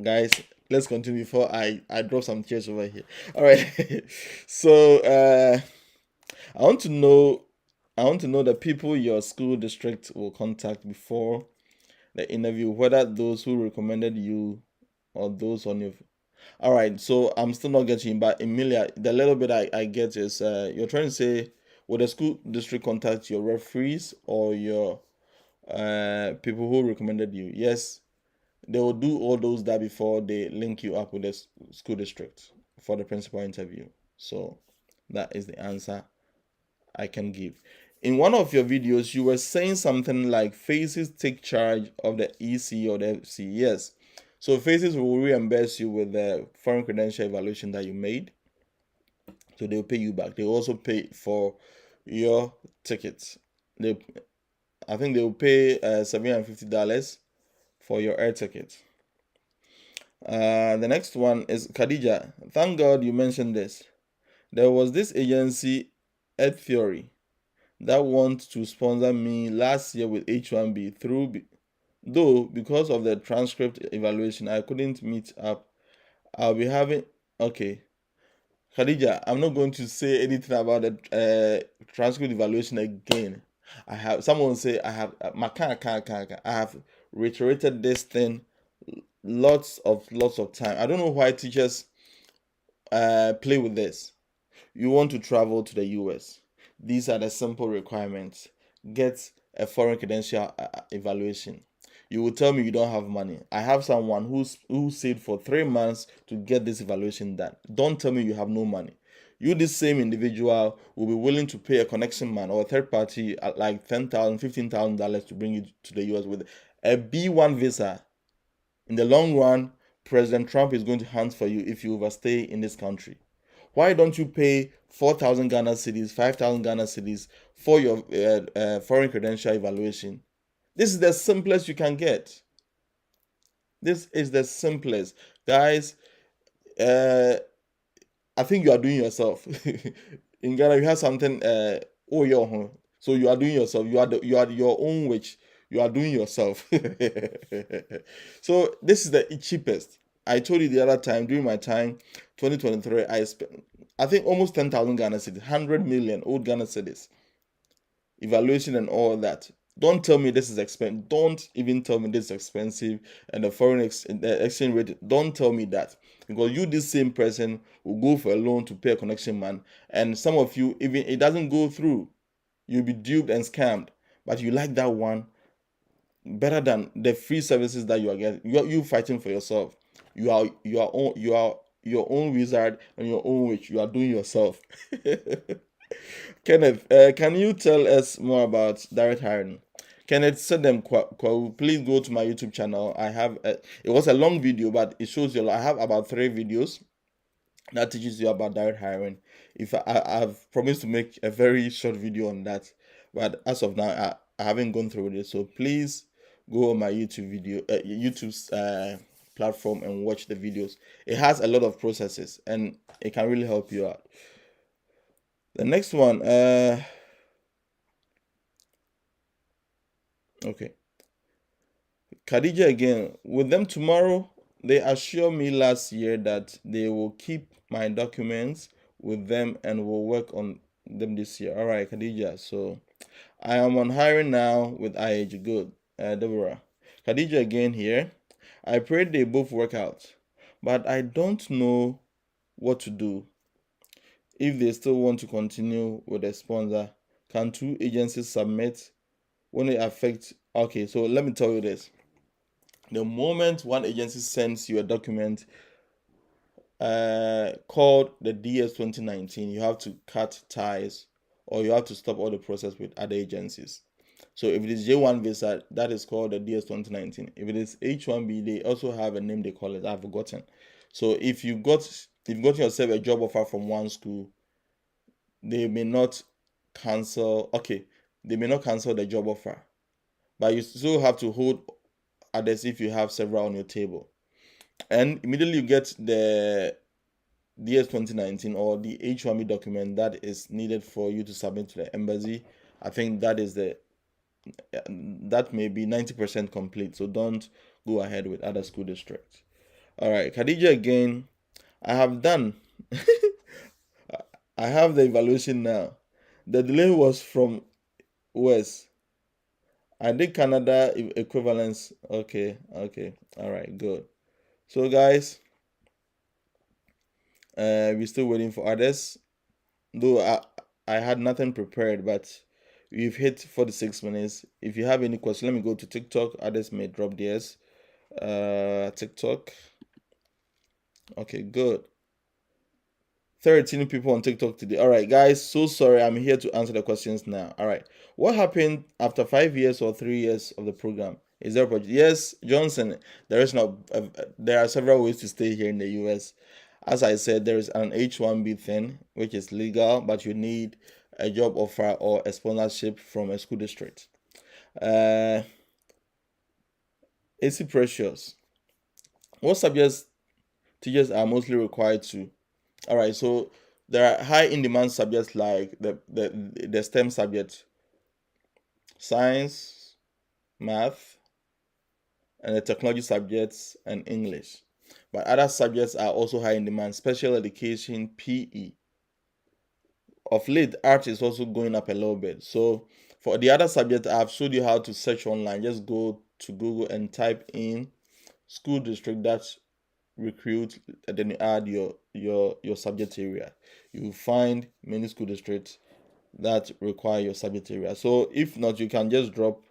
guys, let's continue before I drop some tears over here. All right. So I want to know I want to know the people your school district will contact before the interview, whether those who recommended you or those on your. All right, so I'm still not getting, but Emilia, the little bit I get is you're trying to say, will the school district contact your referees or your people who recommended you? Yes, they will do all those that before they link you up with the school district for the principal interview. So that is the answer I can give. In one of your videos, you were saying something like Faces take charge of the EC or the FC. Yes. So Faces will reimburse you with the foreign credential evaluation that you made. So they'll pay you back. They also pay for your tickets. I think they will pay $750 for your air ticket. The next one is Khadija. Thank God you mentioned this. There was this agency, Ed Theory, that want to sponsor me last year with H1B though because of the transcript evaluation I couldn't meet up. I'll be having okay. Khadija, I'm not going to say anything about the transcript evaluation again. I have someone say I have I have reiterated this thing lots of time. I don't know why teachers play with this. You want to travel to the US. These are the simple requirements. Get a foreign credential evaluation. You will tell me you don't have money. I have someone who saved for 3 months to get this evaluation done. Don't tell me you have no money. You, this same individual, will be willing to pay a connection man or a third party like $10,000, $15,000 to bring you to the US with a B1 visa. In the long run, President Trump is going to hunt for you if you overstay in this country. Why don't you pay 4,000 Ghana cedis, 5,000 Ghana cedis for your foreign credential evaluation? This is the simplest you can get. This is the simplest. Guys, I think you are doing yourself. In Ghana, you have something, so you are doing yourself. You are your own witch. You are doing yourself. So this is the cheapest. I told you the other time, during my time, 2023, I spent, I think, almost 10,000 Ghana cedis, 100 million old Ghana cedis, evaluation and all that. Don't tell me this is expensive. Don't even tell me this is expensive and the foreign exchange rate. Don't tell me that, because you, this same person, will go for a loan to pay a connection man, and some of you, even it doesn't go through. You'll be duped and scammed. But you like that one better than the free services that you are getting. You fighting for yourself. You are your own wizard and your own witch. You are doing yourself. Kenneth, can you tell us more about direct hiring? Kenneth, send them. Please go to my YouTube channel. I have it was a long video, but it shows you. I have about 3 videos that teaches you about direct hiring. If I've promised to make a very short video on that, but as of now, I haven't gone through it. So please go on my YouTube's platform and watch the videos. It has a lot of processes and it can really help you out. The next one, okay. Khadija again. With them tomorrow, they assured me last year that they will keep my documents with them and will work on them this year. All right, Khadija. So I am on hiring now with IAG. Good. Deborah. Khadija again here. I pray they both work out, but I don't know what to do. If they still want to continue with a sponsor, can 2 agencies submit when it affects? Okay, so let me tell you this. The moment one agency sends you a document called the DS 2019, you have to cut ties or you have to stop all the process with other agencies. So if it is J1 visa, that is called the DS 2019. If it is H1B, they also have a name they call it. I've forgotten. So if you got yourself a job offer from one school, they may not cancel. Okay, they may not cancel the job offer, but you still have to hold others if you have several on your table. And immediately you get the DS 2019 or the H1B document that is needed for you to submit to the embassy. I think that may be 90% complete. So don't go ahead with other school districts. All right, Khadija again. I have done. I have the evaluation now. The delay was from West. I did Canada equivalence. Okay, all right, good. So guys, we're still waiting for others. Though I had nothing prepared, but we've hit 46 minutes. If you have any questions, let me go to TikTok. Others may drop theirs. TikTok. Okay, good. 13 people on TikTok today. All right, guys, so sorry. I'm here to answer the questions now. All right. What happened after 5 years or 3 years of the program? Is there a project? Yes, Johnson, there is not, there are several ways to stay here in the US. As I said, there is an H1B thing, which is legal, but you need a job offer or a sponsorship from a school district. AC Precious. What subjects teachers are mostly required to? All right, so there are high in demand subjects like the STEM subjects, science, math, and the technology subjects and English. But other subjects are also high in demand, special education, PE. Of late, art is also going up a little bit. So for the other subjects, I've showed you how to search online. Just go to Google and type in school district that recruit, and then you add your subject area. You will find many school districts that require your subject area. So if not, you can just drop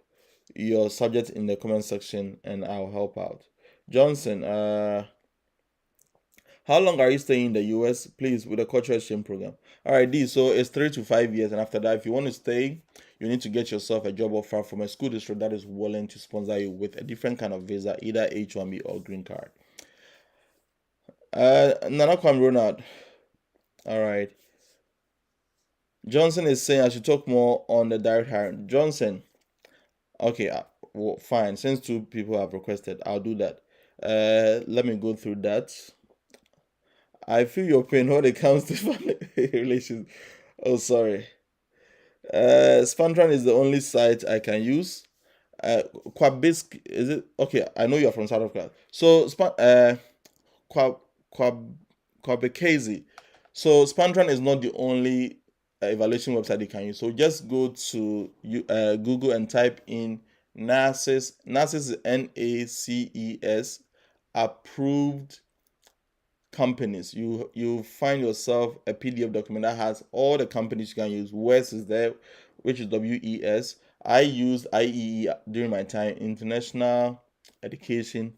your subject in the comment section and I'll help out. Johnson, how long are you staying in the US? Please, with the cultural exchange program. All right, D. So it's 3 to 5 years, and after that, if you want to stay, you need to get yourself a job offer from a school district that is willing to sponsor you with a different kind of visa, either H1B or green card. Nana Kwam Ronald. All right. Johnson is saying I should talk more on the direct hiring. Johnson, okay, well, fine. Since two people have requested, I'll do that. Let me go through that. I feel your pain when it comes to family relations. Oh, sorry. Spantran is the only site I can use. Quabisk, is it? Okay, I know you're from South Africa. So, Quab, Quab, Quabekazi. So, Spantran is not the only evaluation website you can use. So, just go to Google and type in NACES. NACES is NACES, approved companies. You find yourself a PDF document that has all the companies you can use. WES is there, which is WES. I used IEE during my time, International Education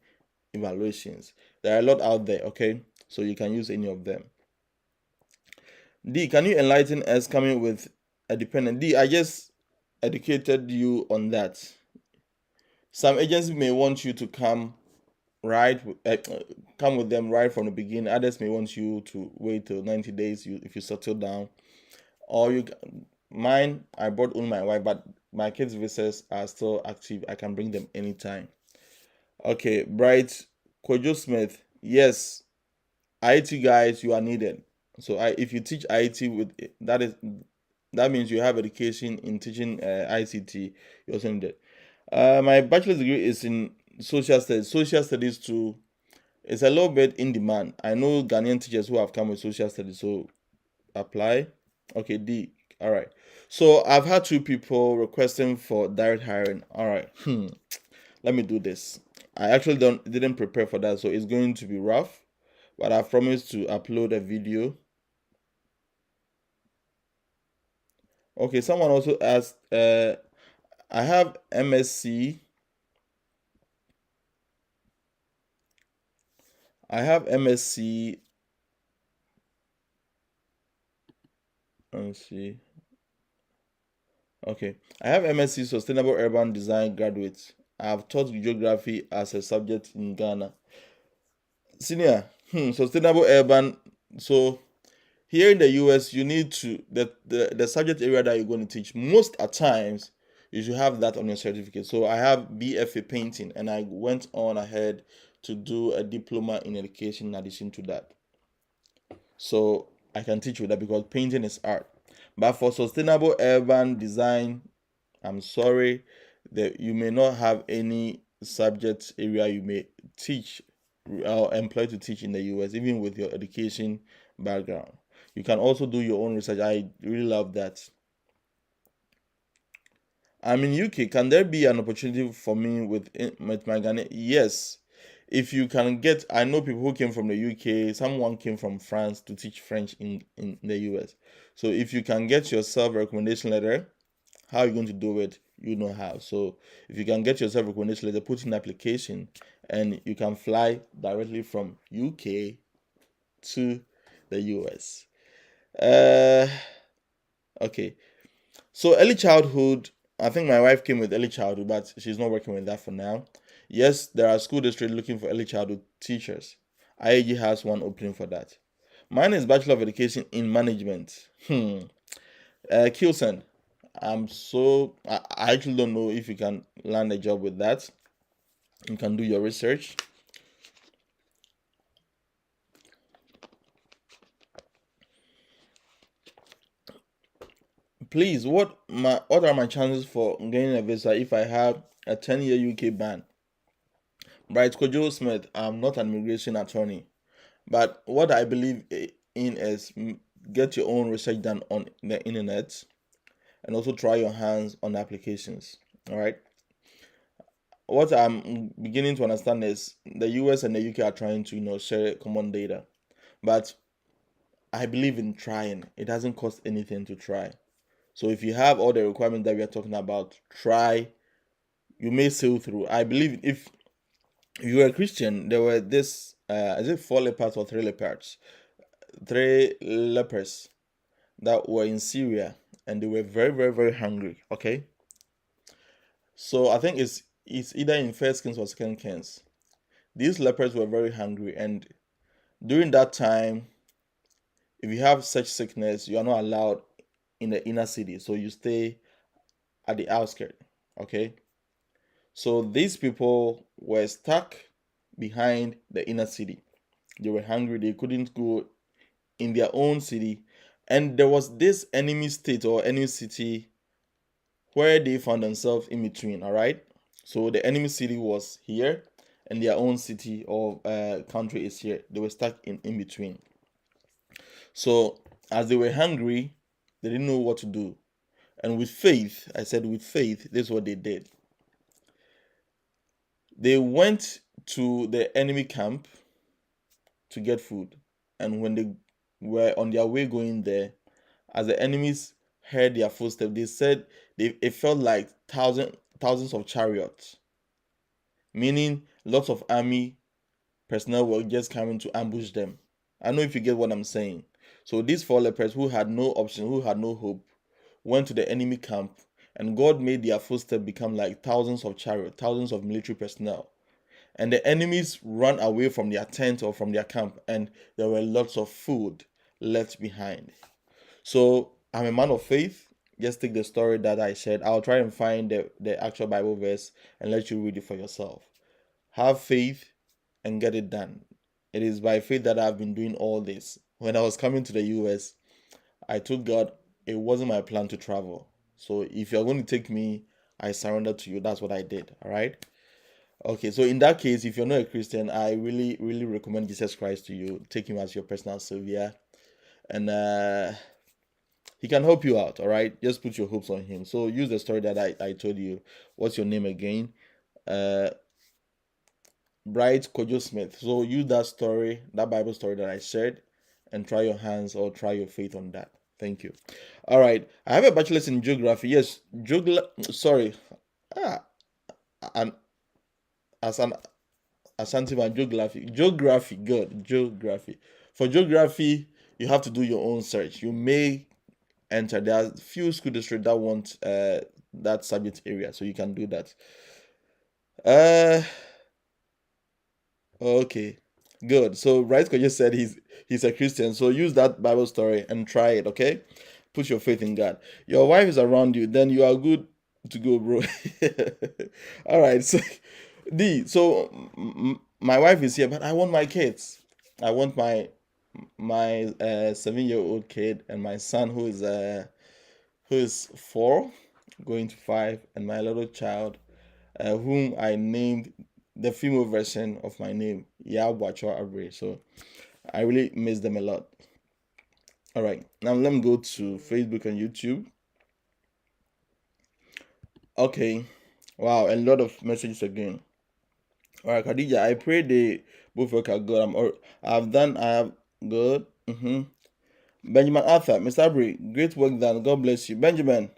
Evaluations. There are a lot out there, okay? So you can use any of them. D, can you enlighten us coming with a dependent? D, I just educated you on that. Some agencies may want you to come come with them right from the beginning. Others may want you to wait till 90 days if you settle down, or mine, I brought only my wife, but my kids visas are still active. I can bring them anytime. Okay, Bright Kojo Smith, yes, IT guys, you are needed. So if you teach IT with that means you have education in teaching ICT. You also need it. My bachelor's degree is in social studies. Social studies too, it's a little bit in demand. I know Ghanaian teachers who have come with social studies, so apply. Okay, D. All right. So I've had two people requesting for direct hiring. All right. Let me do this. I actually didn't prepare for that, so it's going to be rough, but I've promised to upload a video. Okay, someone also asked. I have MSc. I have MSc. Let me see. Okay, I have MSc Sustainable Urban Design graduate. I have taught geography as a subject in Ghana. Senior, sustainable urban. So here in the US, you need to the subject area that you're going to teach. Most at times, you should have that on your certificate. So I have BFA painting, and I went on ahead to do a diploma in education in addition to that. So I can teach you that because painting is art. But for sustainable urban design, I'm sorry that you may not have any subject area you may teach or employ to teach in the US, even with your education background. You can also do your own research. I really love that. I'm in UK. Can there be an opportunity for me with my Ghana? Yes. If you can get, I know people who came from the UK, someone came from France to teach French in the US. So if you can get yourself a recommendation letter, how are you going to do it? You know how. So if you can get yourself a recommendation letter, put in an application, and you can fly directly from UK to the US. Uh, okay. So early childhood, I think my wife came with early childhood, but she's not working with that for now. Yes, there are school districts looking for early childhood teachers. IAG has one opening for that. Mine is Bachelor of Education in Management. Kilson, I actually don't know if you can land a job with that. You can do your research. Please, what are my chances for getting a visa if I have a 10-year UK ban? Bright Kojo Smith, I'm not an immigration attorney, but what I believe in is get your own research done on the internet and also try your hands on applications. All right. What I'm beginning to understand is the US and the UK are trying to share common data, but I believe in trying. It doesn't cost anything to try. So if you have all the requirements that we are talking about, try. You may sail through. I believe if you were a Christian, there were this is it four leopards or three leopards? Three lepers that were in Syria, and they were very, very, very hungry. Okay, so I think it's either in First Kings or Second Kings. These lepers were very hungry, and during that time, if you have such sickness, you are not allowed in the inner city, so you stay at the outskirts. Okay, so these people were stuck behind the inner city. They were hungry, they couldn't go in their own city, and there was this enemy state or enemy city where they found themselves in between. All right, so the enemy city was here and their own city or country is here. They were stuck in between. So as they were hungry, they didn't know what to do. And with faith, I said with faith, this is what they did. They went to the enemy camp to get food. And when they were on their way going there, as the enemies heard their footsteps, they said it felt like thousands of chariots, meaning lots of army personnel were just coming to ambush them. I don't know if you get what I'm saying. So these four lepers who had no option, who had no hope, went to the enemy camp, and God made their footsteps become like thousands of chariots, thousands of military personnel. And the enemies ran away from their tent or from their camp, and there were lots of food left behind. So I'm a man of faith. Just take the story that I shared. I'll try and find the actual Bible verse and let you read it for yourself. Have faith and get it done. It is by faith that I've been doing all this. When I was coming to the US, I told God it wasn't my plan to travel. So if you're going to take me, I surrender to you. That's what I did. All right. Okay, so in that case, if you're not a Christian, I really, really recommend Jesus Christ to you. Take him as your personal savior, and he can help you out. All right, just put your hopes on him. So use the story that I told you. What's your name again? Uh, Bright Kojo Smith. So use that story, that Bible story that I shared, and try your hands or try your faith on that. Thank you. All right, I have a bachelor's in geography. Yes, Sorry, ah, and as an Asante man, geography. Geography, good. Geography. For geography, you have to do your own search. You may enter. There are few school districts that want that subject area, so you can do that. Uh, okay, good. So Right just said he's a Christian, so use that Bible story and try it. Okay, put your faith in God. Your wife is around you, then you are good to go, bro. All right, so my wife is here, but I want my kids. I want my 7-year old kid and my son who is 4, going to 5, and my little child, whom I named the female version of my name, Yabuacho Abre. So I really miss them a lot. All right, now let me go to Facebook and YouTube. Okay. Wow, a lot of messages again. All right, Khadija, I pray they both work out good. I have good. Benjamin Arthur, Mr. Abri, great work done. God bless you. Benjamin,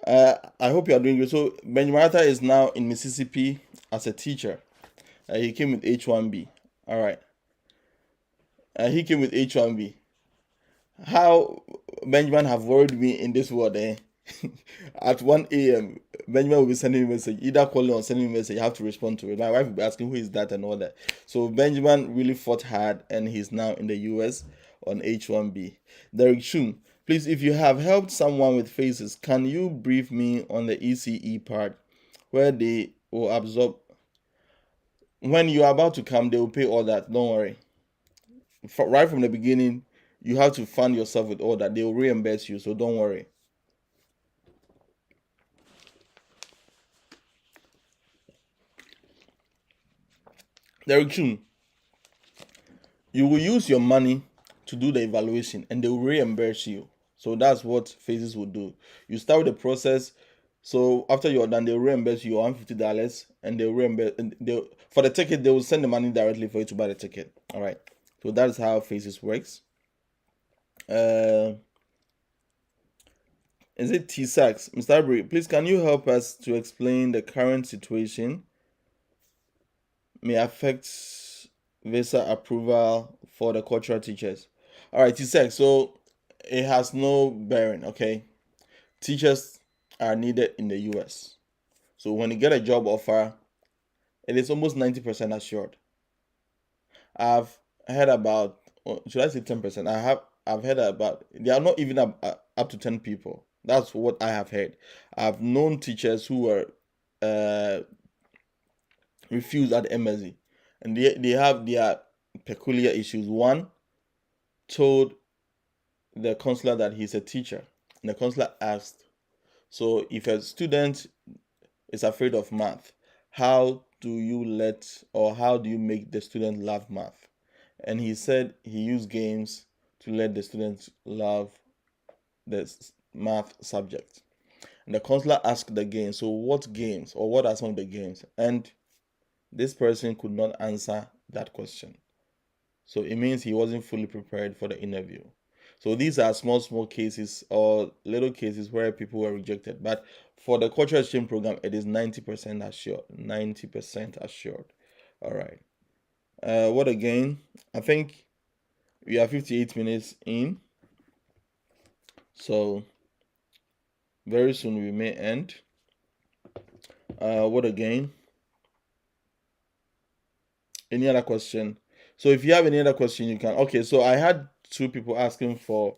I hope you are doing good. So, Benjamin Arthur is now in Mississippi as a teacher. He came with H1B. All right. He came with H1B. How Benjamin have worried me in this world, eh? At 1 a.m., Benjamin will be sending me a message, either calling or sending me a message. You have to respond to it. My wife will be asking, who is that and all that. So Benjamin really fought hard and he's now in the US on H1B. Derek Shum, please, if you have helped someone with phases, can you brief me on the ECE part where they will absorb? When you are about to come, they will pay all that. Don't worry. Right from the beginning, you have to fund yourself with all that. They will reimburse you, so don't worry. Derek Chun, you will use your money to do the evaluation and they will reimburse you. So that's what phases will do. You start with the process. So after you're done, they'll reimburse you $150 and they'll reimburse for the ticket, they will send the money directly for you to buy the ticket. All right. So that's how phases works. Is it T-Sax? Mr. Abri, please can you help us to explain the current situation may affect visa approval for the cultural teachers? All right, T-Sax, so it has no bearing, okay? Teachers are needed in the US. So when you get a job offer, it is almost 90% assured. I've heard about, should I say 10%? I've heard about, they are not even up to 10 people. That's what I have heard. I've known teachers who were uh, refused at MSc, and they have their peculiar issues. One told the counselor that he's a teacher, and the counselor asked, so if a student is afraid of math, how do you make the student love math? And he said he used games to let the students love the math subject. And the counselor asked the game, so what games or what are some of the games? And this person could not answer that question. So it means he wasn't fully prepared for the interview. So these are small cases or little cases where people were rejected. But for the cultural exchange program, it is 90% assured. 90% assured. All right. What again? I think we are 58 minutes in. So very soon we may end. What again? Any other question? So if you have any other question, you can. Okay, so I had two people asking for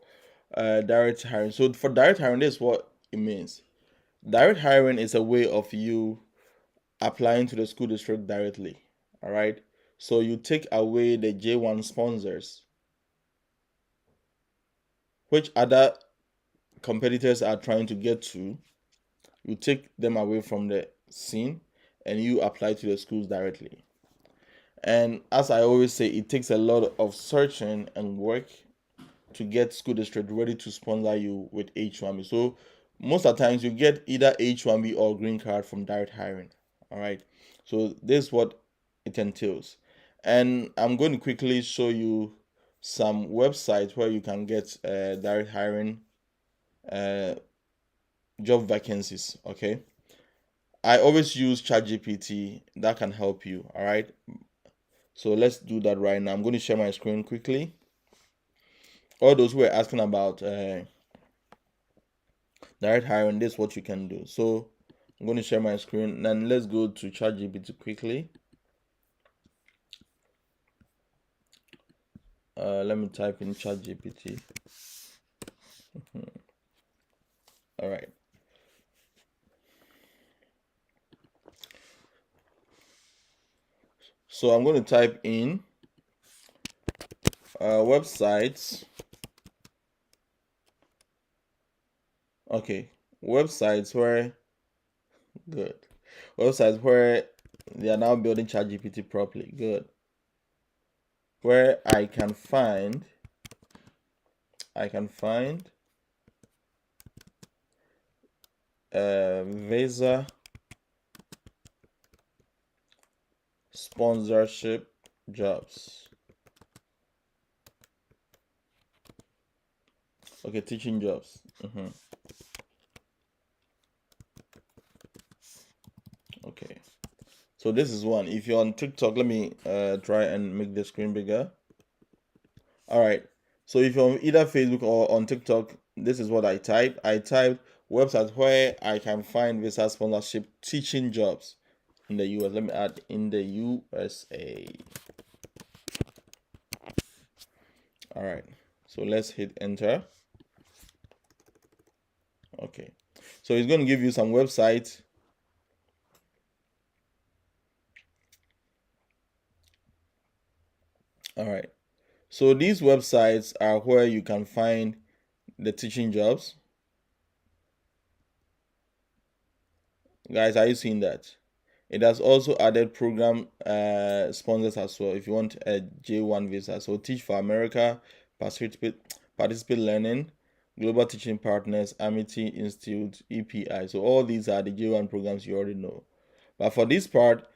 direct hiring. So for direct hiring, this is what it means. Direct hiring is a way of you applying to the school district directly. All right. So you take away the J1 sponsors, which other competitors are trying to get to. You take them away from the scene and you apply to the schools directly. And as I always say, it takes a lot of searching and work to get school district ready to sponsor you with H1B. So most of the times you get either H1B or green card from direct hiring. All right. So this is what it entails. And I'm going to quickly show you some websites where you can get direct hiring job vacancies. Okay. I always use ChatGPT. That can help you. All right. So let's do that right now. I'm going to share my screen quickly. All those who are asking about direct hiring, this is what you can do. So I'm going to share my screen and let's go to ChatGPT quickly. Let me type in ChatGPT. All right. So I'm going to type in websites. Okay, websites where good. Websites where they are now building ChatGPT properly. Good. Where I can find Visa sponsorship jobs. Okay, teaching jobs. Okay, so this is one. If you're on TikTok, let me try and make the screen bigger. All right, so if you're on either Facebook or on TikTok, this is what I typed. I typed website where I can find visa sponsorship teaching jobs in the US. Let me add in the USA. All right, so let's hit enter. Okay, so it's going to give you some websites. All right, so these websites are where you can find the teaching jobs. Guys, are you seeing that? It has also added program sponsors as well if you want a J1 visa. So Teach for America, Participate Learning, Global Teaching Partners, Amity Institute, EPI. So all these are the J1 programs you already know. But for this part,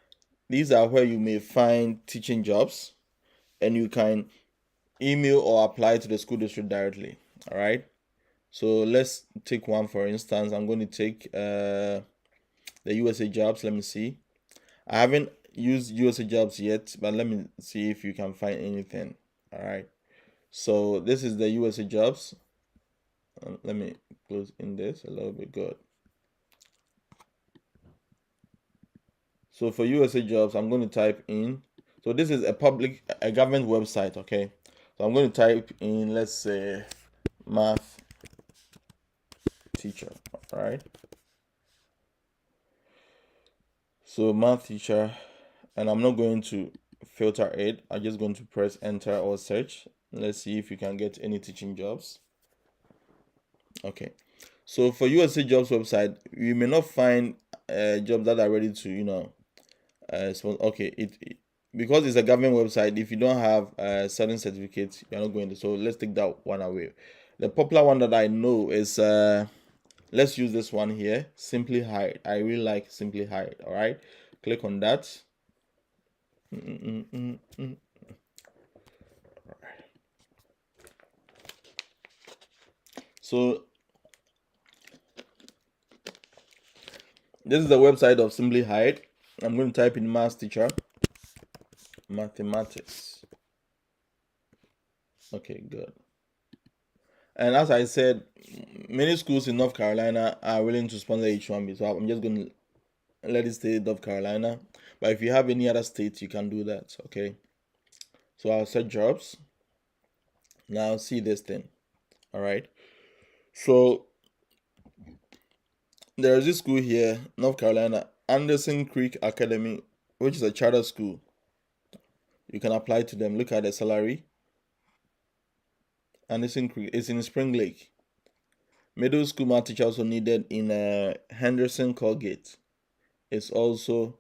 these are where you may find teaching jobs and you can email or apply to the school district directly. All right. So let's take one for instance. I'm going to take the USA jobs. Let me see. I haven't used USA jobs yet, but let me see if you can find anything. All right. So this is the USA jobs. Let me close in this a little bit. Good. So for USA jobs, I'm going to type in. So this is a government website. Okay. So I'm going to type in, let's say, math teacher. All right. So math teacher, and I'm not going to filter it. I'm just going to press enter or search. Let's see if you can get any teaching jobs. Okay, so for USA jobs website, you may not find jobs that are ready to okay, because it's a government website. If you don't have certain certificates, you're not going to. So let's take that one away. The popular one that I know is let's use this one here, Simply Hired. I really like Simply Hired. All right, click on that. So this is the website of Simply Hired. I'm going to type in math teacher, mathematics. Okay, good. And as I said, many schools in North Carolina are willing to sponsor H1B. So I'm just going to let it stay North Carolina. But if you have any other states, you can do that. Okay. So I'll set jobs. Now see this thing. All right. So there's this school here, North Carolina, Anderson Creek Academy, which is a charter school. You can apply to them. Look at the salary. Anderson Creek is in Spring Lake. Middle school math teacher also needed in Henderson Colgate. It's also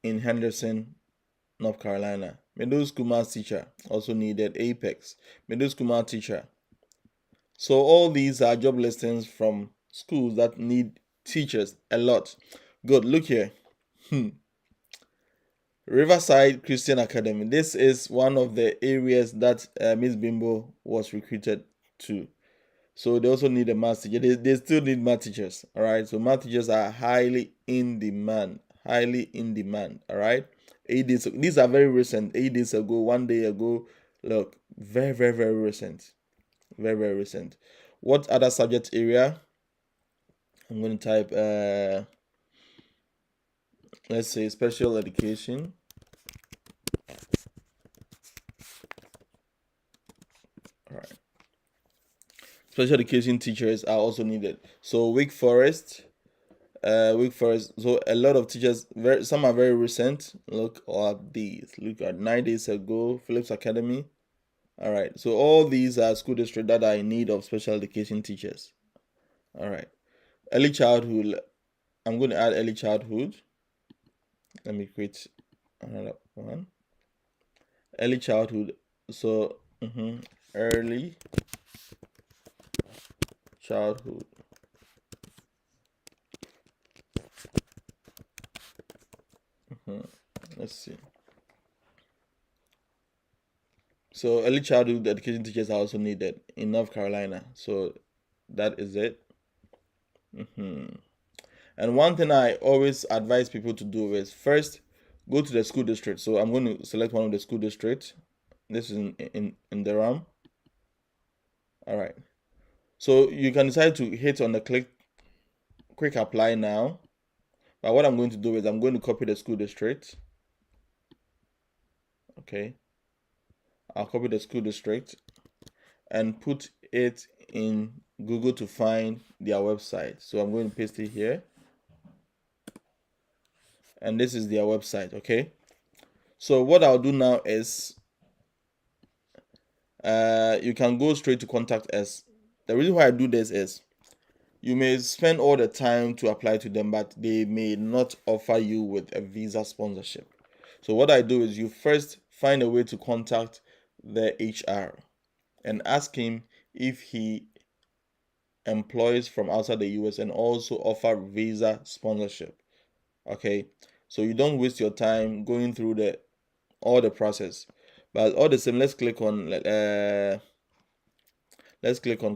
in Henderson, North Carolina. Middle school math teacher also needed Apex. Middle school math teacher. So all these are job listings from schools that need teachers a lot. Good. Look here. Riverside Christian Academy. This is one of the areas that Miss Bimbo was recruited to. So they also need a math teacher. They still need math teachers. All right. So math teachers are highly in demand. Highly in demand. All right. 8 days. These are very recent. 8 days ago, one day ago. Look, very, very, very recent. Very, very recent. What other subject area? I'm going to type, let's say, special education. All right. Special education teachers are also needed. So Wake Forest. So a lot of teachers, some are very recent. Look at these. Look at 9 days ago, Phillips Academy. All right. So all these are school districts that are in need of special education teachers. All right. Early childhood. I'm going to add early childhood. Let me create another one. Early childhood. So early childhood. Let's see. So early childhood education teachers are also needed in North Carolina. So that is it. And one thing I always advise people to do is first go to the school district. So I'm going to select one of the school districts. This is in Durham. All right. So you can decide to hit on the quick apply now. But what I'm going to do is I'm going to copy the school district. Okay. I'll copy the school district and put it in Google to find their website. So I'm going to paste it here. And this is their website, okay? So what I'll do now is you can go straight to contact us. The reason why I do this is you may spend all the time to apply to them, but they may not offer you with a visa sponsorship. So what I do is you first find a way to contact the HR and ask him if he employs from outside the US and also offer visa sponsorship. Okay, so you don't waste your time going through all the process. But all the same, let's click on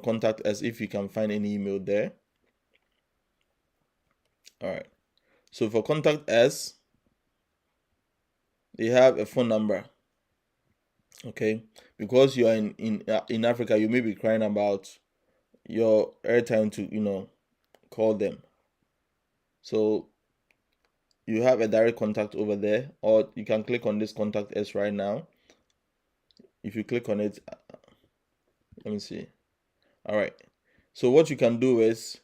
contact us if you can find any email there. All right. So for contact us, they have a phone number. Okay, because you are in Africa, you may be crying about your airtime to call them. So you have a direct contact over there, or you can click on this contact us right now. If you click on it, let me see. All right. So what you can do is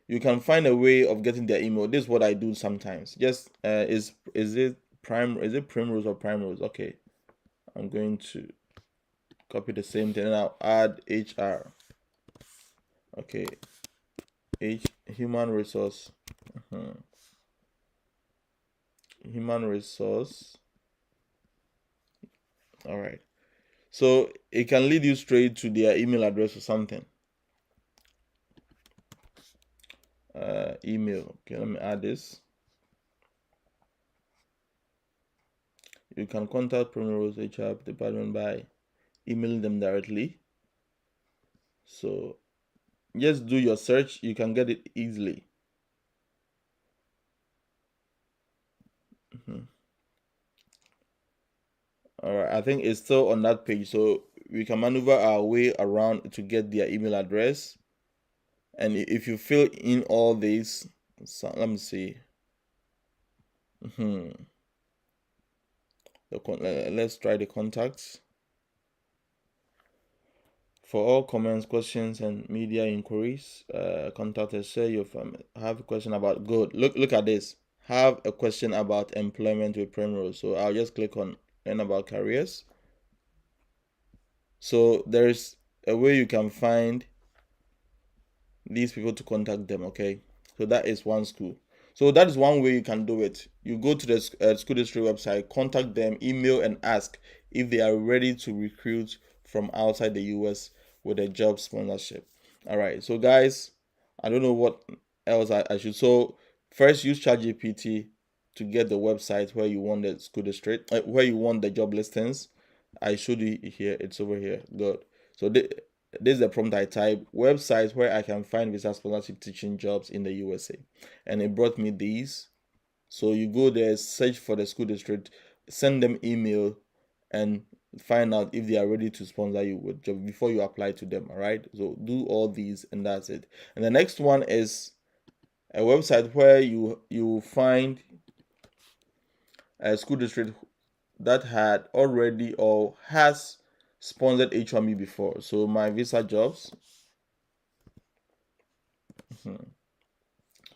you can find a way of getting their email. This is what I do sometimes. Just is it Primrose or Primrose? Okay. I'm going to copy the same thing and I'll add HR. Okay. Human resource. Human resource. All right. So it can lead you straight to their email address or something. Email. Okay, let me add this. You can contact Primrose HR department by emailing them directly. So just do your search, you can get it easily. All right, I think it's still on that page, so we can maneuver our way around to get their email address. And if you fill in all these, so let me see. Let's try the contacts. For all comments, questions, and media inquiries, contact us. Say you have a question about good. Look at this. Have a question about employment with Primrose. So I'll just click on learn about careers. So there's a way you can find these people to contact them. Okay, so that is one school. So that is one way you can do it. You go to the school district website, contact them, email, and ask if they are ready to recruit from outside the US with a job sponsorship. All right, so guys, I don't know what else I should. So first, use ChatGPT to get the website where you want the school district, where you want the job listings. I showed you here. It's over here. Good. So this is the prompt I type: websites where I can find visa sponsorship teaching jobs in the USA, and it brought me these. So you go there, search for the school district, send them email, and find out if they are ready to sponsor you with job before you apply to them. All right. So do all these, and that's it. And the next one is a website where you find a school district that had already or has sponsored H1B before. So my visa jobs.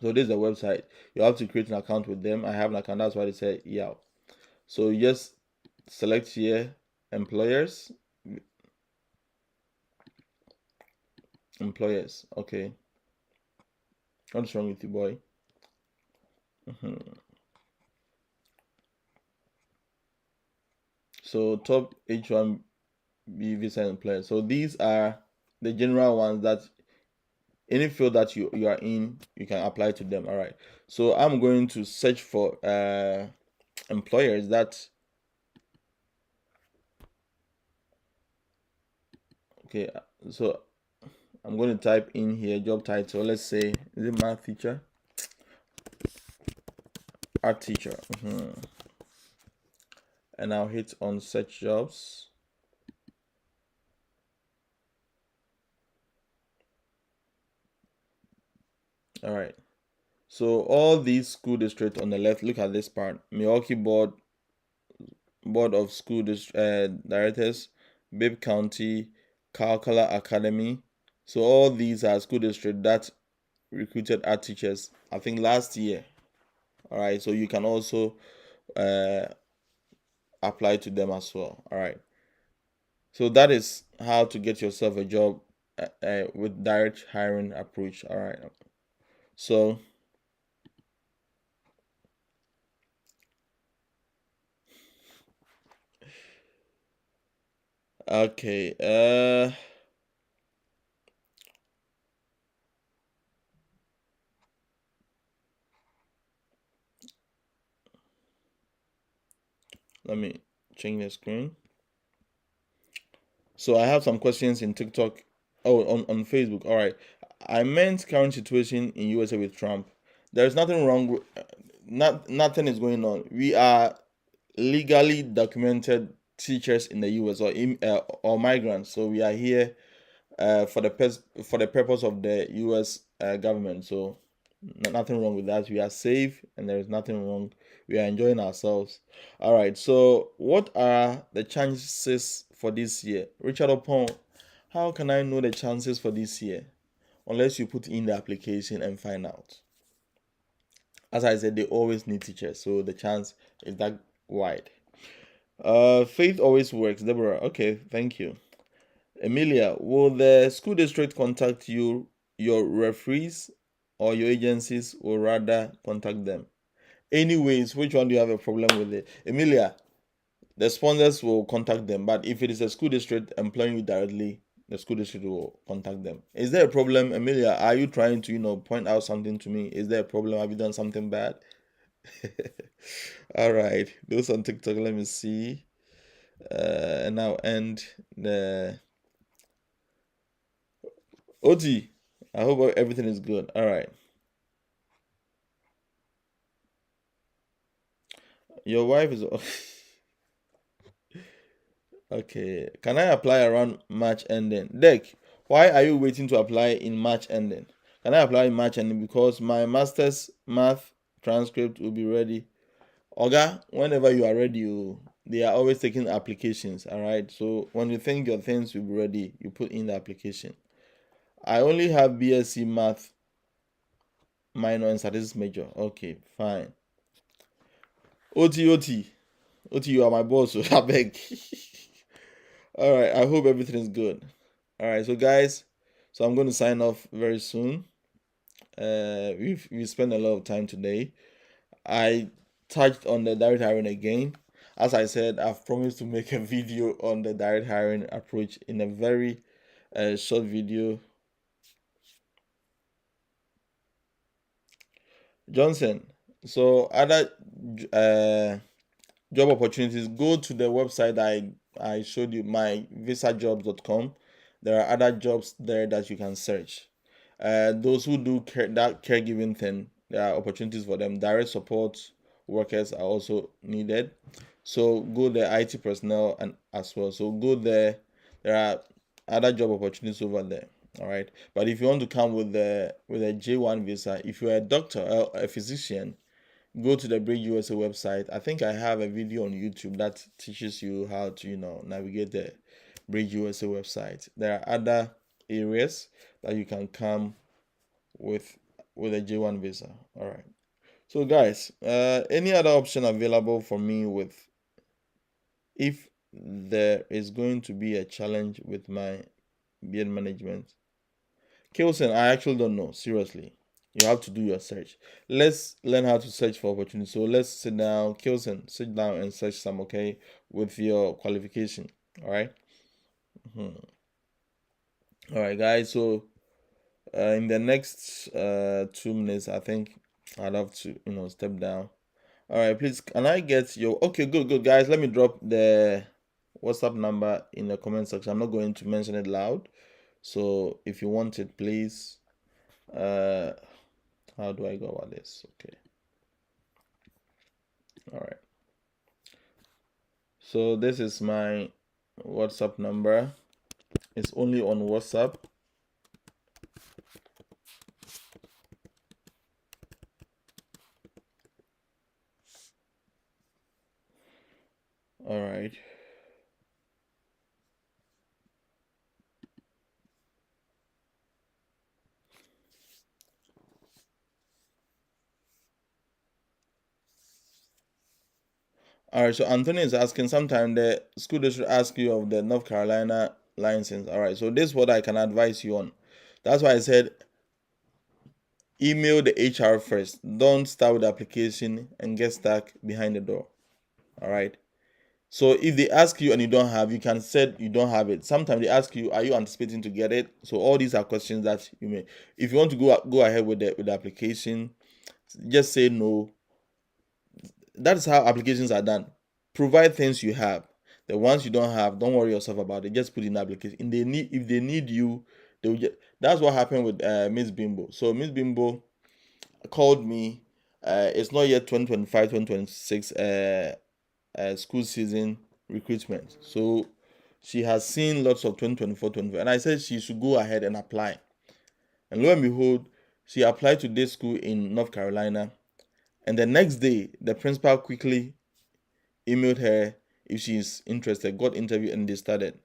So this is the website. You have to create an account with them. I have an account. That's why they say yeah. So you just select here employers. Okay. What's wrong with you, boy? So top H1B visa employers. So these are the general ones that any field that you are in, you can apply to them. All right. So I'm going to search for employers that, okay, so I'm going to type in here job title. Let's say, is it math teacher? Art teacher. And I'll hit on search jobs. All right. So all these school districts on the left, look at this part. Milwaukee Board of School Directors, Bibb County, Calcula Academy. So all these are school districts that recruited art teachers, I think last year. All right. So you can also uh, apply to them as well. All right. So that is how to get yourself a job with direct hiring approach. All right. So okay. Let me change the screen. So I have some questions in TikTok. Oh, on Facebook. All right. I meant current situation in USA with Trump. There's nothing wrong with nothing is going on. We are legally documented teachers in the US or migrants. So we are here for the purpose of the US government. So nothing wrong with that. We are safe and there is nothing wrong. We are enjoying ourselves. All right. So what are the chances for this year? Richard Opon, how can I know the chances for this year? Unless you put in the application and find out. As I said, they always need teachers, so the chance is that wide. Faith always works. Deborah, okay, thank you. Emilia, will the school district contact you, your referees, or your agencies will rather contact them? Anyways, which one do you have a problem with it? Emilia, the sponsors will contact them, but if it is a school district employing you directly, the school district will contact them. Is there a problem, Emilia? Are you trying to, point out something to me? Is there a problem? Have you done something bad? All right, those on TikTok, let me see. And now end the OT. I hope everything is good. All right. Your wife is okay. Can I apply around March ending? Deck, why are you waiting to apply in March ending? Can I apply in March ending? Because my master's math transcript will be ready. Oga, whenever you are ready, they are always taking applications. All right. So when you think your things will be ready, you put in the application. I only have BSc math minor and statistics major. Okay, fine. OT, you are my boss, so I beg. All right, I hope everything is good. All right, so guys, so I'm going to sign off very soon. We spent a lot of time today. I touched on the direct hiring again. As I said, I've promised to make a video on the direct hiring approach in a very short video. Johnson, so other uh, job opportunities, go to the website I showed you, myvisajobs.com. There are other jobs there that you can search. Those who do that caregiving thing, there are opportunities for them. Direct support workers are also needed. So go there, IT personnel and as well. So go there. There are other job opportunities over there. All right. But if you want to come with a J1 visa, if you're a doctor or a physician, go to the Bridge USA website. I think I have a video on YouTube that teaches you how to, navigate the Bridge USA website. There are other areas that you can come with a J1 visa. All right. So guys, any other option available for me with if there is going to be a challenge with my beard management? Kilson, I actually don't know. Seriously. You have to do your search. Let's learn how to search for opportunities. So let's sit down. Kilson, sit down and search some, okay, with your qualification. All right. All right, guys. So in the next 2 minutes, I think I'd have to, step down. All right, please, can I get your, okay, good, guys. Let me drop the WhatsApp number in the comment section. I'm not going to mention it loud. So if you want it, please, uh, how do I go about this? Okay. All right. So this is my WhatsApp number. It's only on WhatsApp. All right. All right. So Anthony is asking, sometime the school district ask you of the North Carolina license. All right. So this is what I can advise you on. That's why I said email the HR first. Don't start with the application and get stuck behind the door. All right. So if they ask you and you don't have, you can say you don't have it. Sometimes they ask you, are you anticipating to get it? So all these are questions that you may. If you want to go ahead with the application, just say no. That's how applications are done. Provide things you have. The ones you don't have, don't worry yourself about it. Just put in the application. If they need you, they will get. That's what happened with Miss Bimbo. So Miss Bimbo called me. It's not yet 2025, 2026 school season recruitment. So she has seen lots of 2024, 2025, and I said she should go ahead and apply. And lo and behold, she applied to this school in North Carolina. And the next day, the principal quickly emailed her if she's interested, got interview, and they started.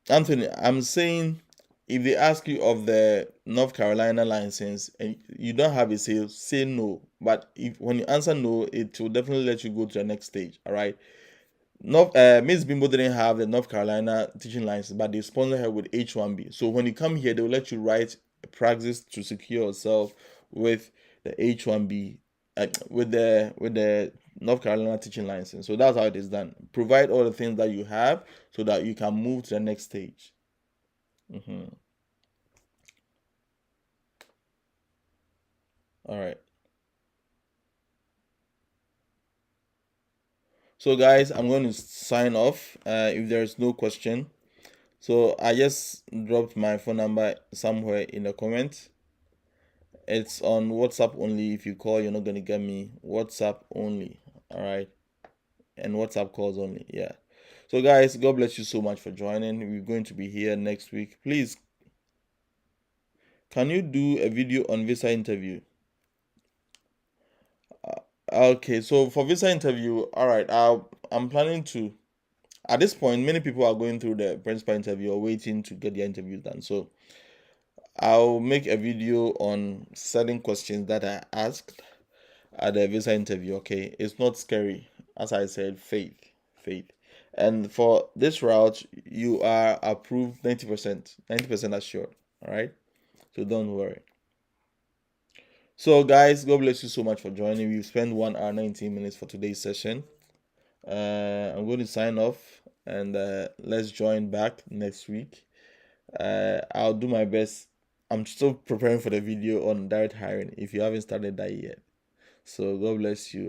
Anthony, I'm saying if they ask you of the North Carolina license and you don't have it, say no. But if when you answer no, it will definitely let you go to the next stage. All right. Miss Bimbo didn't have the North Carolina teaching license, but they sponsored her with H1B. So when you come here, they will let you write a practice to secure yourself with the H1B, with the North Carolina teaching license. So that's how it is done. Provide all the things that you have so that you can move to the next stage. Mm-hmm. All right. So guys, I'm going to sign off. If there's no question, so I just dropped my phone number somewhere in the comments. It's on WhatsApp only. If you call, you're not gonna get me. WhatsApp only. All right, and WhatsApp calls only. Yeah. So guys, God bless you so much for joining. We're going to be here next week. Please, can you do a video on visa interview? Okay, so for visa interview, all right. I'm planning to. At this point, many people are going through the principal interview or waiting to get their interviews done. So I'll make a video on certain questions that I asked at the visa interview. Okay, it's not scary. As I said, faith. And for this route, you are approved 90%, 90% assured. All right, so don't worry. So guys, God bless you so much for joining. We've spent 1 hour 19 minutes for today's session. I'm going to sign off, and let's join back next week. I'll do my best. I'm still preparing for the video on direct hiring if you haven't started that yet. So God bless you.